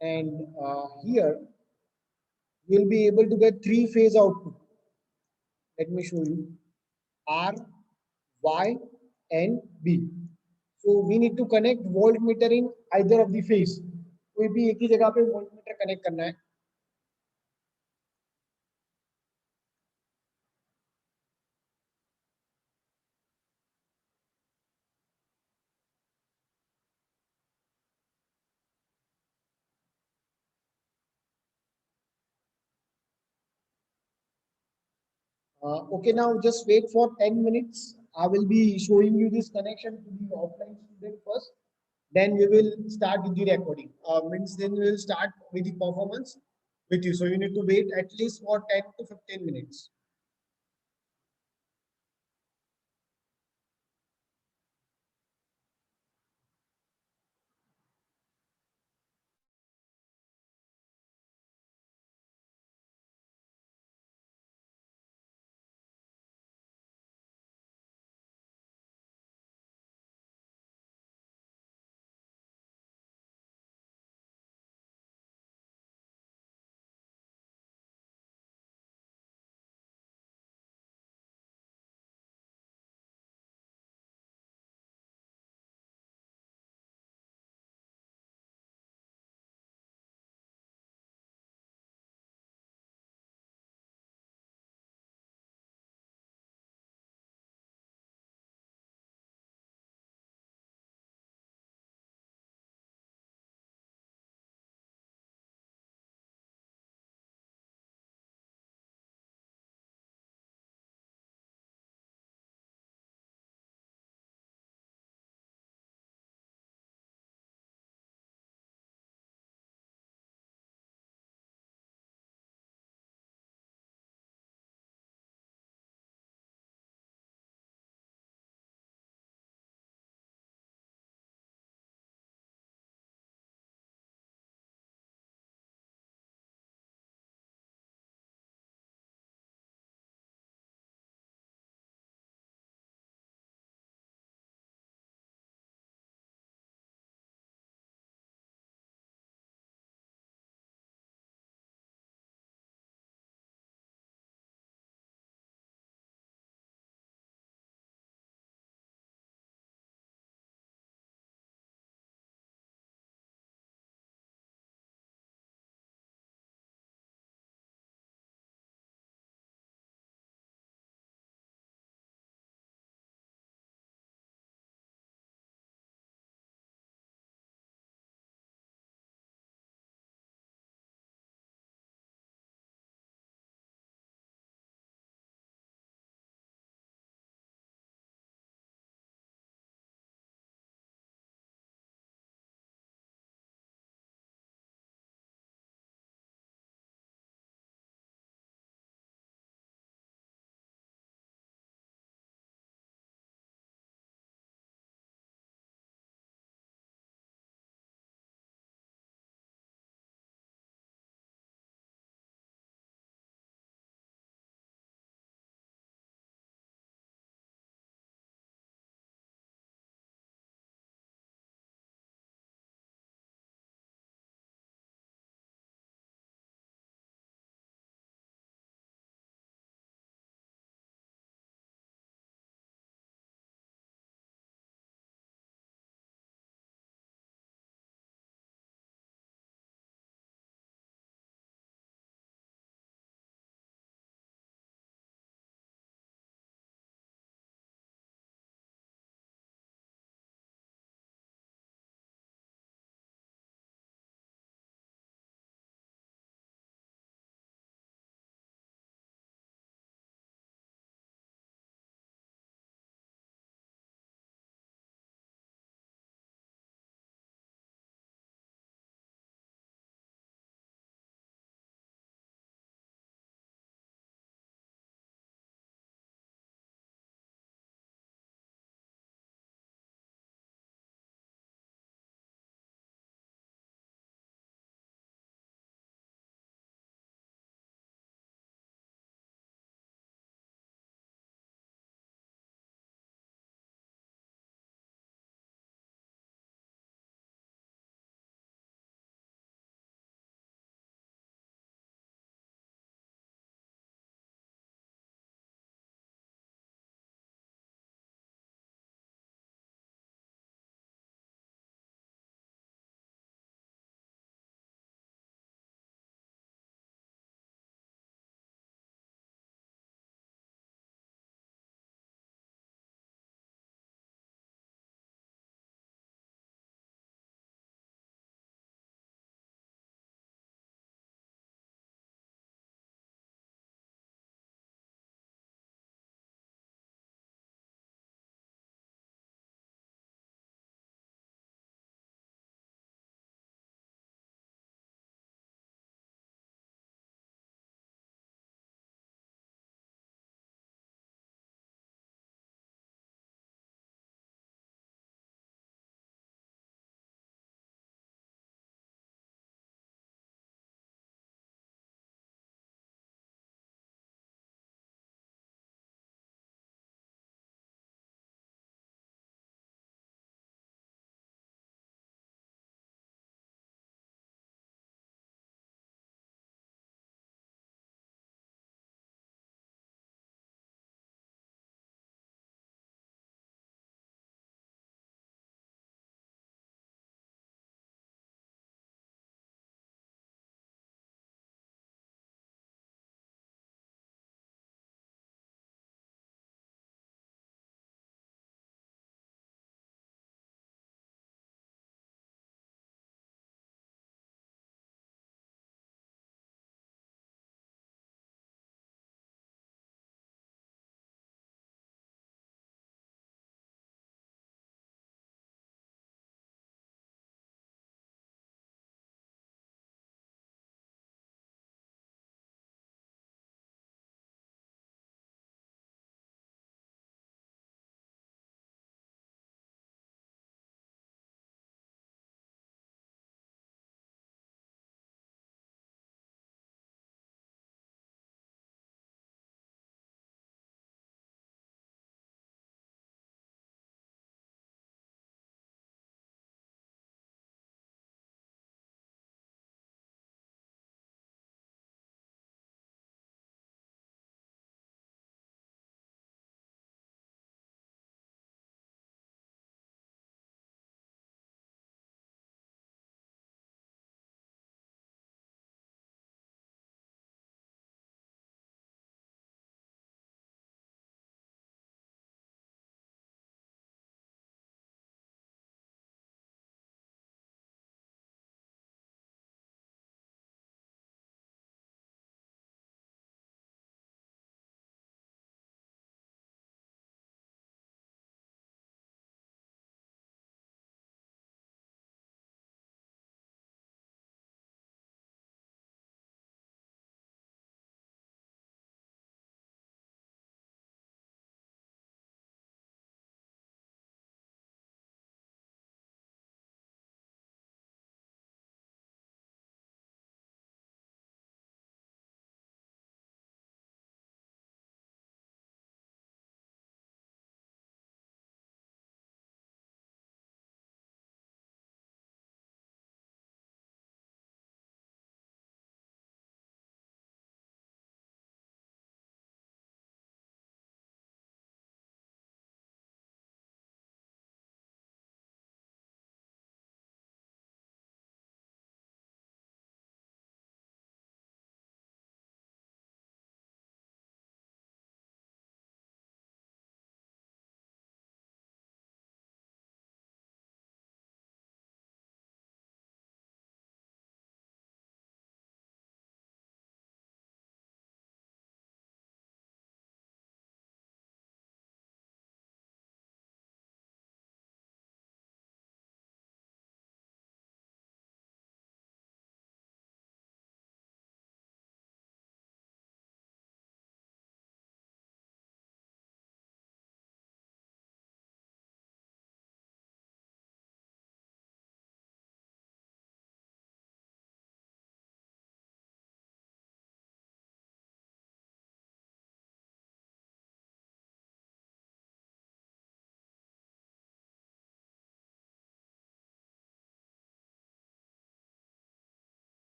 S1: And here you will be able to get three phase output. Let me show you. R, Y, and B. So we need to connect voltmeter in either of the phase. कोई भी एक ही जगह पे voltmeter connect करना है. Okay, now just wait for 10 minutes. I will be showing you this connection to the offline student first. Then we will start with the recording. Means then we will start with the performance with you. So you need to wait at least for 10 to 15 minutes.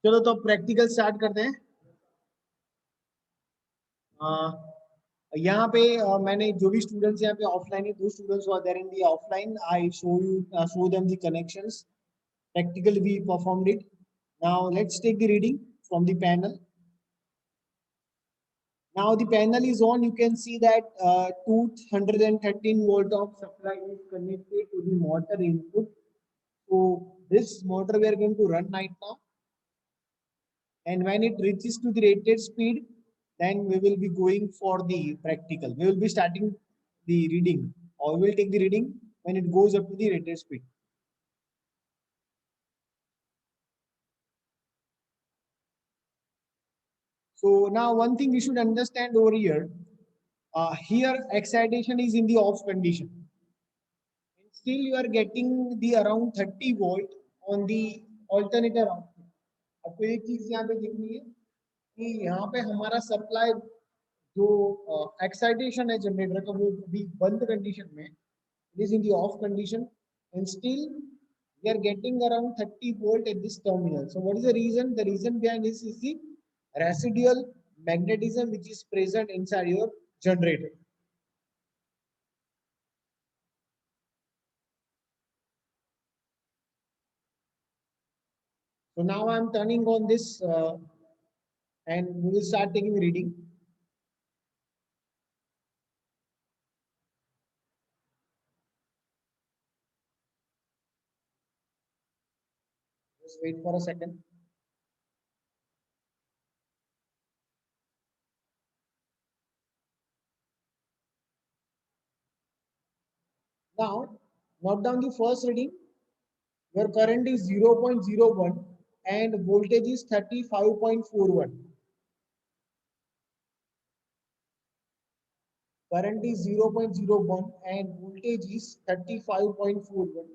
S1: चलो तो practical start करते हैं। यहाँ पे मैंने जो भी students यहाँ पे ऑफलाइन है, दो students are there in the offline, I show them the connections, practically we performed it. Now let's take the reading from the panel. Now the panel is on. You can see that 213 volt of supply is connected to the motor input. So this motor we are going to run right now. And when it reaches to the rated speed, then we will be going for the practical. We will be starting the reading, or we will take the reading when it goes up to the rated speed. So now one thing we should understand over here, here excitation is in the off condition. And still you are getting the around 30 volt on the alternator output. आपको एक चीज यहाँ पे दिखनी है कि यहाँ पे हमारा सप्लाई जो एक्साइटेशन है जनरेटर का वो भी बंद कंडीशन में, it is in the off condition, and still we are getting around 30 volt at this terminal. So what is the reason? The reason behind this is the residual magnetism which is present inside your generator. So now I am turning on this and we will start taking reading. Just wait for a second. Now, note down the first reading. Your current is 0.01 and voltage is 35.41. Current is 0.01 and voltage is 35.41.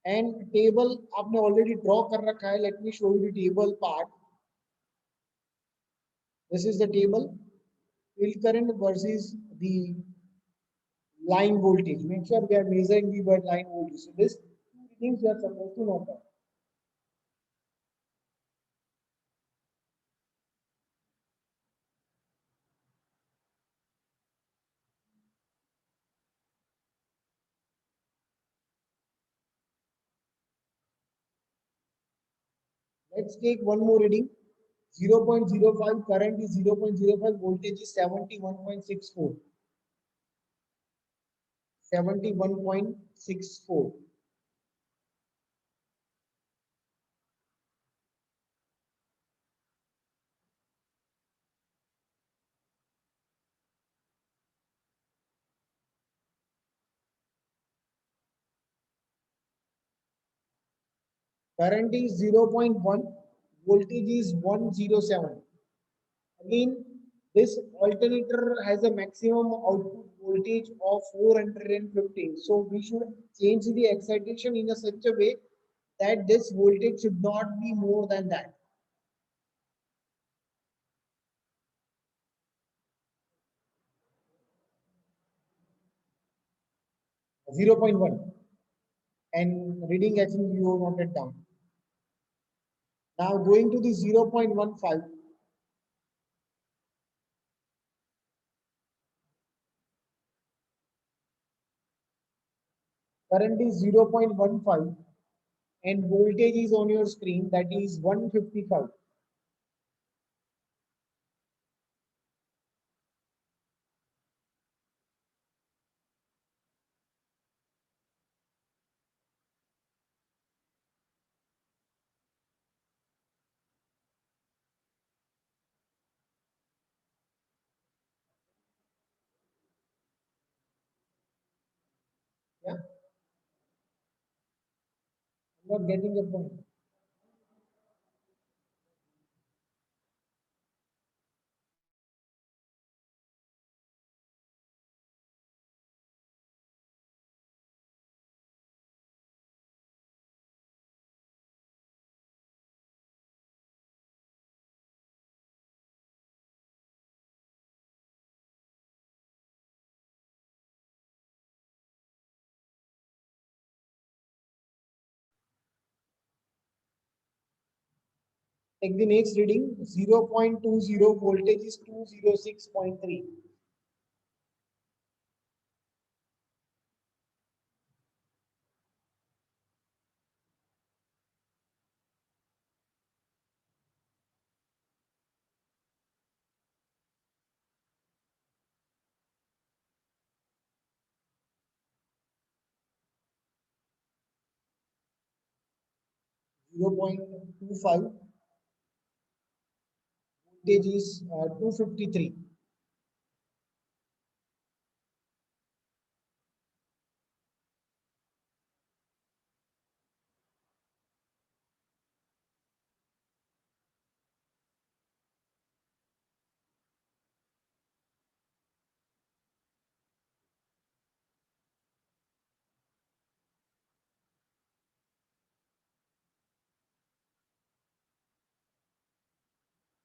S1: And table आपने already draw कर रखा है. Let me show you the table part. This is the table. Field current versus the line voltage. Make sure we are measuring the word line voltage. So this two things you are supposed to know about. Let's take one more reading. 0.05 current is 0.05, voltage is 71.64. 71.64. Current is 0.1, voltage is 107. Again, this alternator has a maximum output voltage of 415. So we should change the excitation in a such a way that this voltage should not be more than that. 0.1 and reading as in you want it down. Now going to the 0.15. Current is 0.15 and voltage is on your screen, that is 155. Yeah, I'm not getting the point. Take the next reading 0.20, voltage is 206.3. 0.25, voltage is 253. 0.30,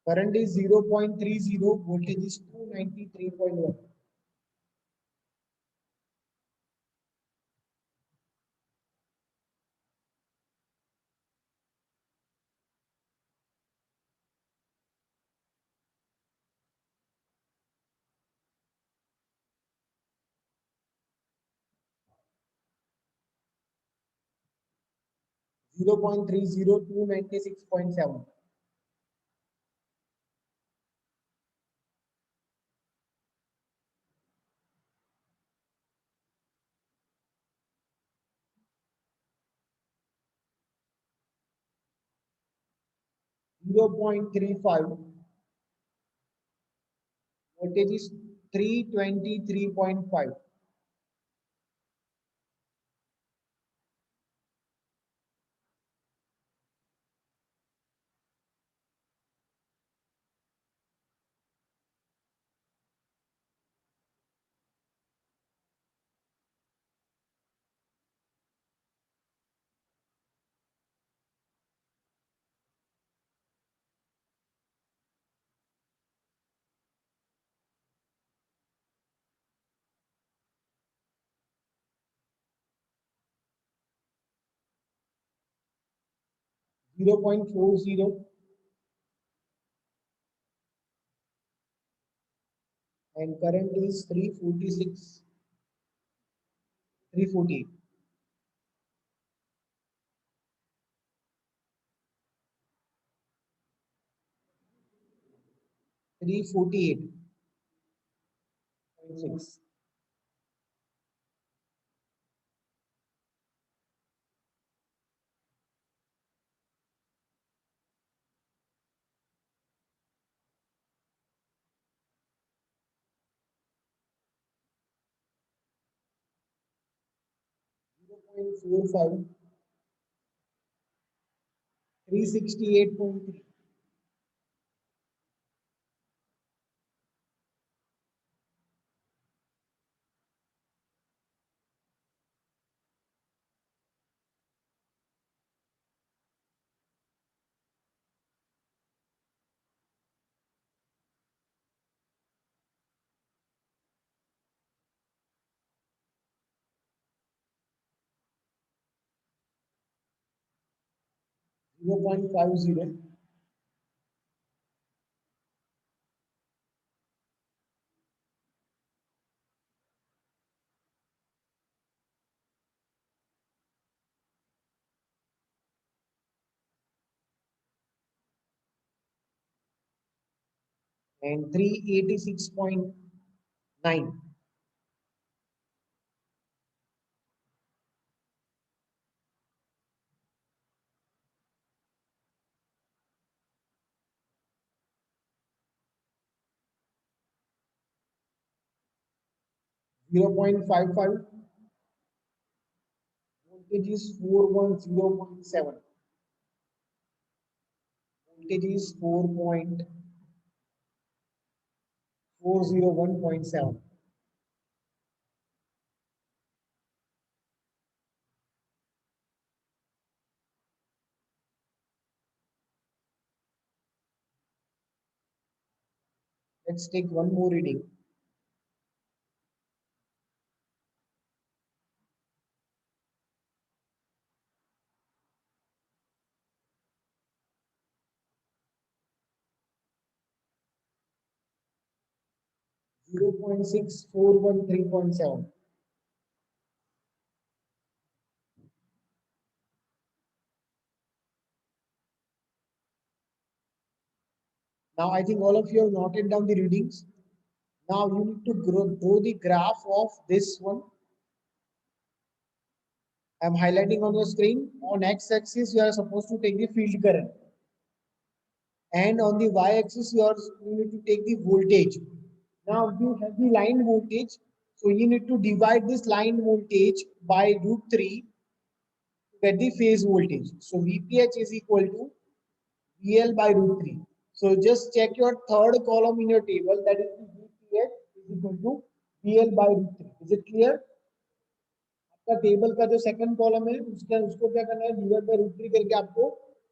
S1: current is 0.30, voltage is 293.1. 0.30, 296.7. 0.35, voltage is 323.5. 0.40, and current is 346, 340, 348.6. 0.45, 368.3. 0.50, and 386.9. 0.55, voltage is 410.7. Voltage is 4.401.7. Let's take one more reading. 0.6413.7. Now I think all of you have noted down the readings. Now you need to draw the graph of this one. I'm highlighting on the screen. On x-axis, you are supposed to take the field current, and on the y-axis, you need to take the voltage. Now you have the line voltage, so you need to divide this line voltage by root 3 to get the phase voltage. So VPH is equal to VL by root 3. So just check your third column in your table, that is the VPH is equal to VL by root 3. Is it clear? आपका table का जो second column है उसको क्या करना है, divide by root 3 करके आपको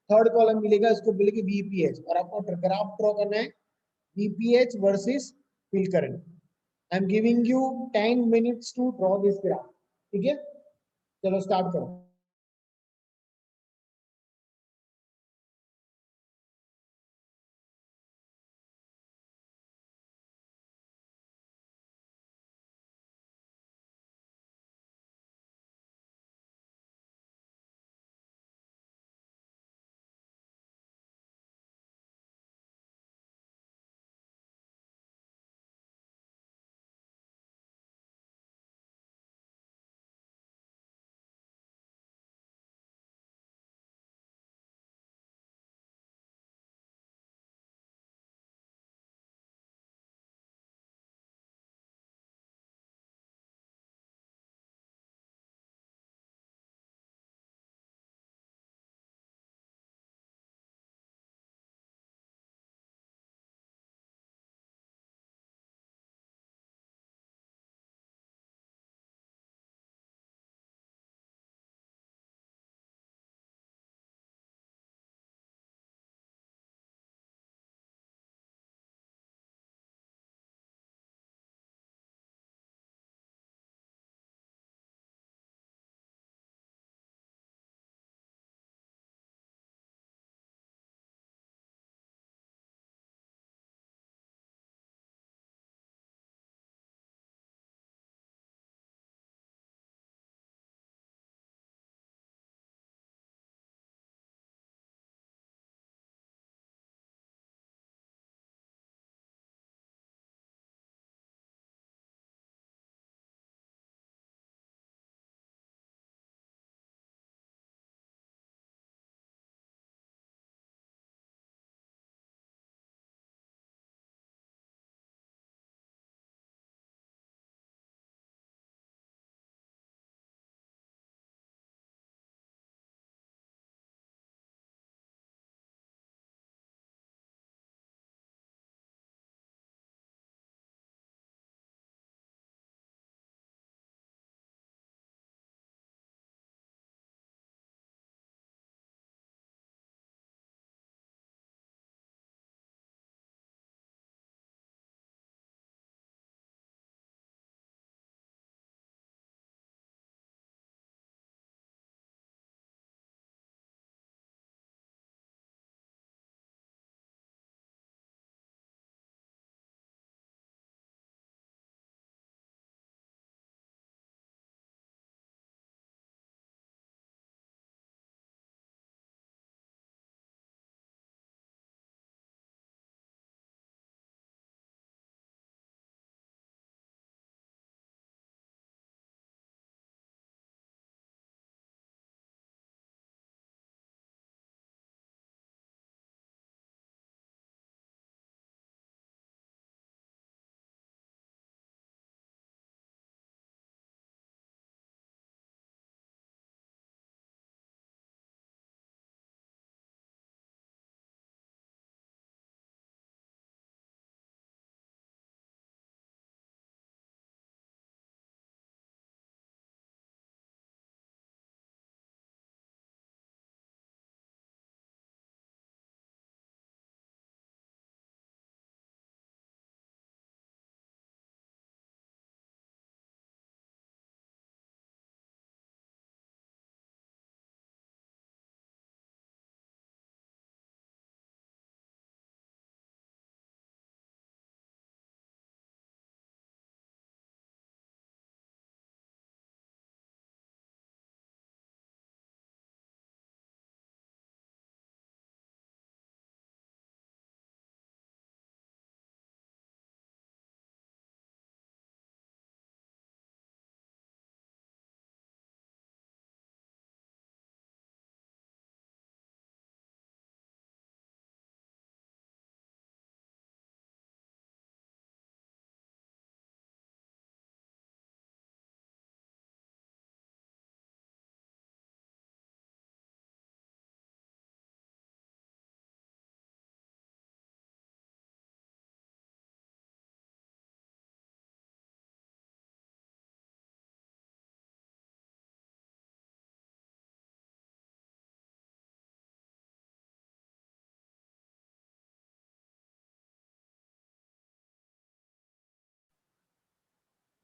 S1: थर्ड कॉलम मिलेगा, इसको बोलेंगे VPH, और आपको ग्राफ ड्रॉ करना है VPH versus field current. I am giving you 10 minutes to draw this graph. ठीक है, चलो स्टार्ट करो.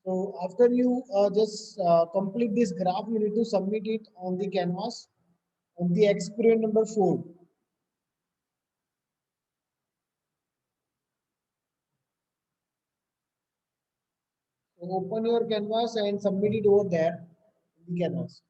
S1: So after you just complete this graph, you need to submit it on the canvas on the experiment number 4. So open your canvas and submit it over there in the canvas.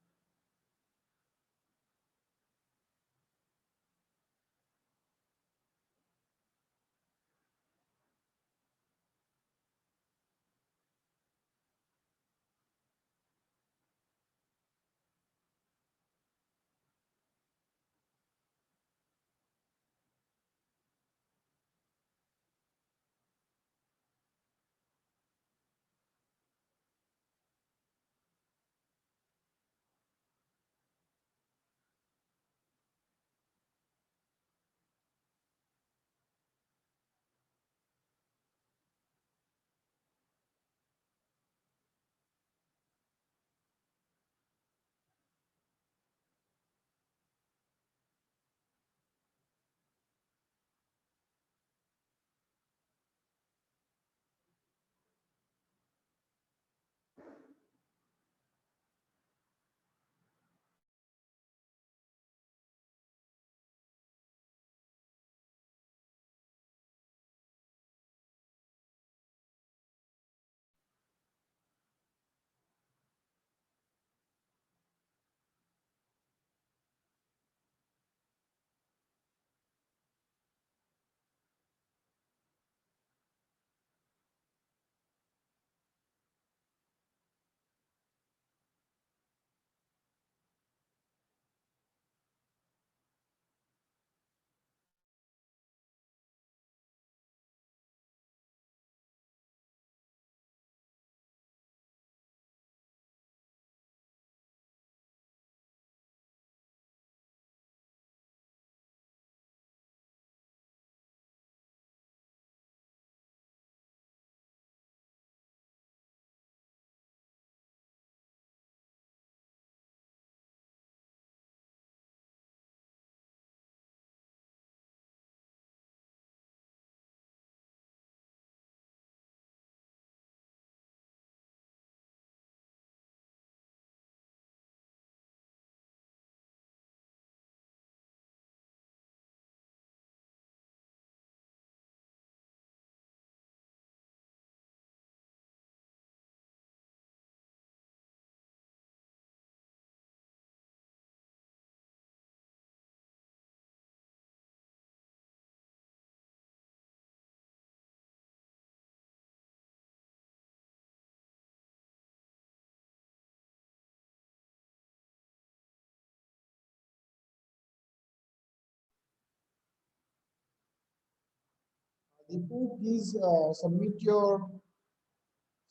S1: Deepu, please submit your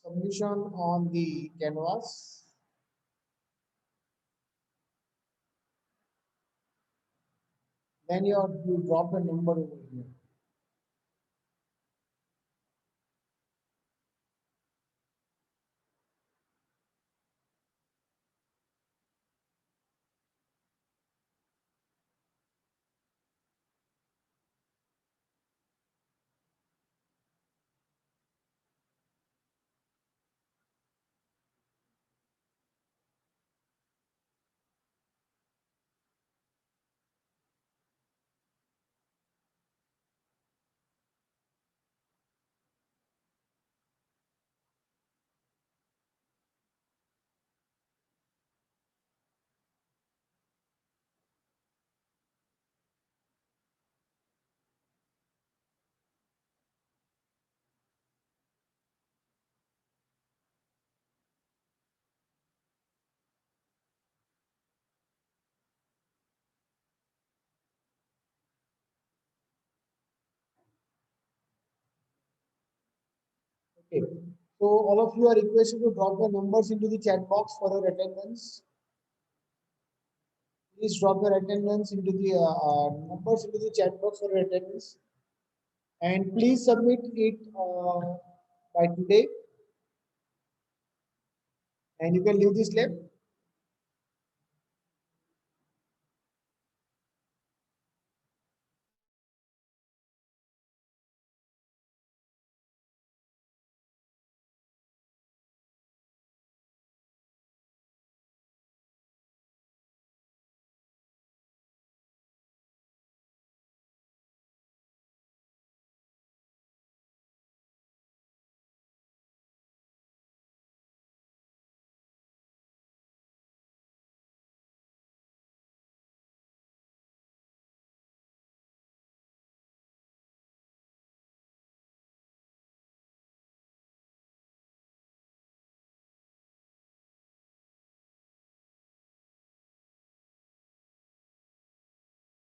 S1: submission on the canvas. Then you drop a number over here. Okay. So all of you are requested to drop your numbers into the chat box for your attendance. Please drop your attendance into the numbers into the chat box for your attendance, and please submit it by today. And you can leave this lab.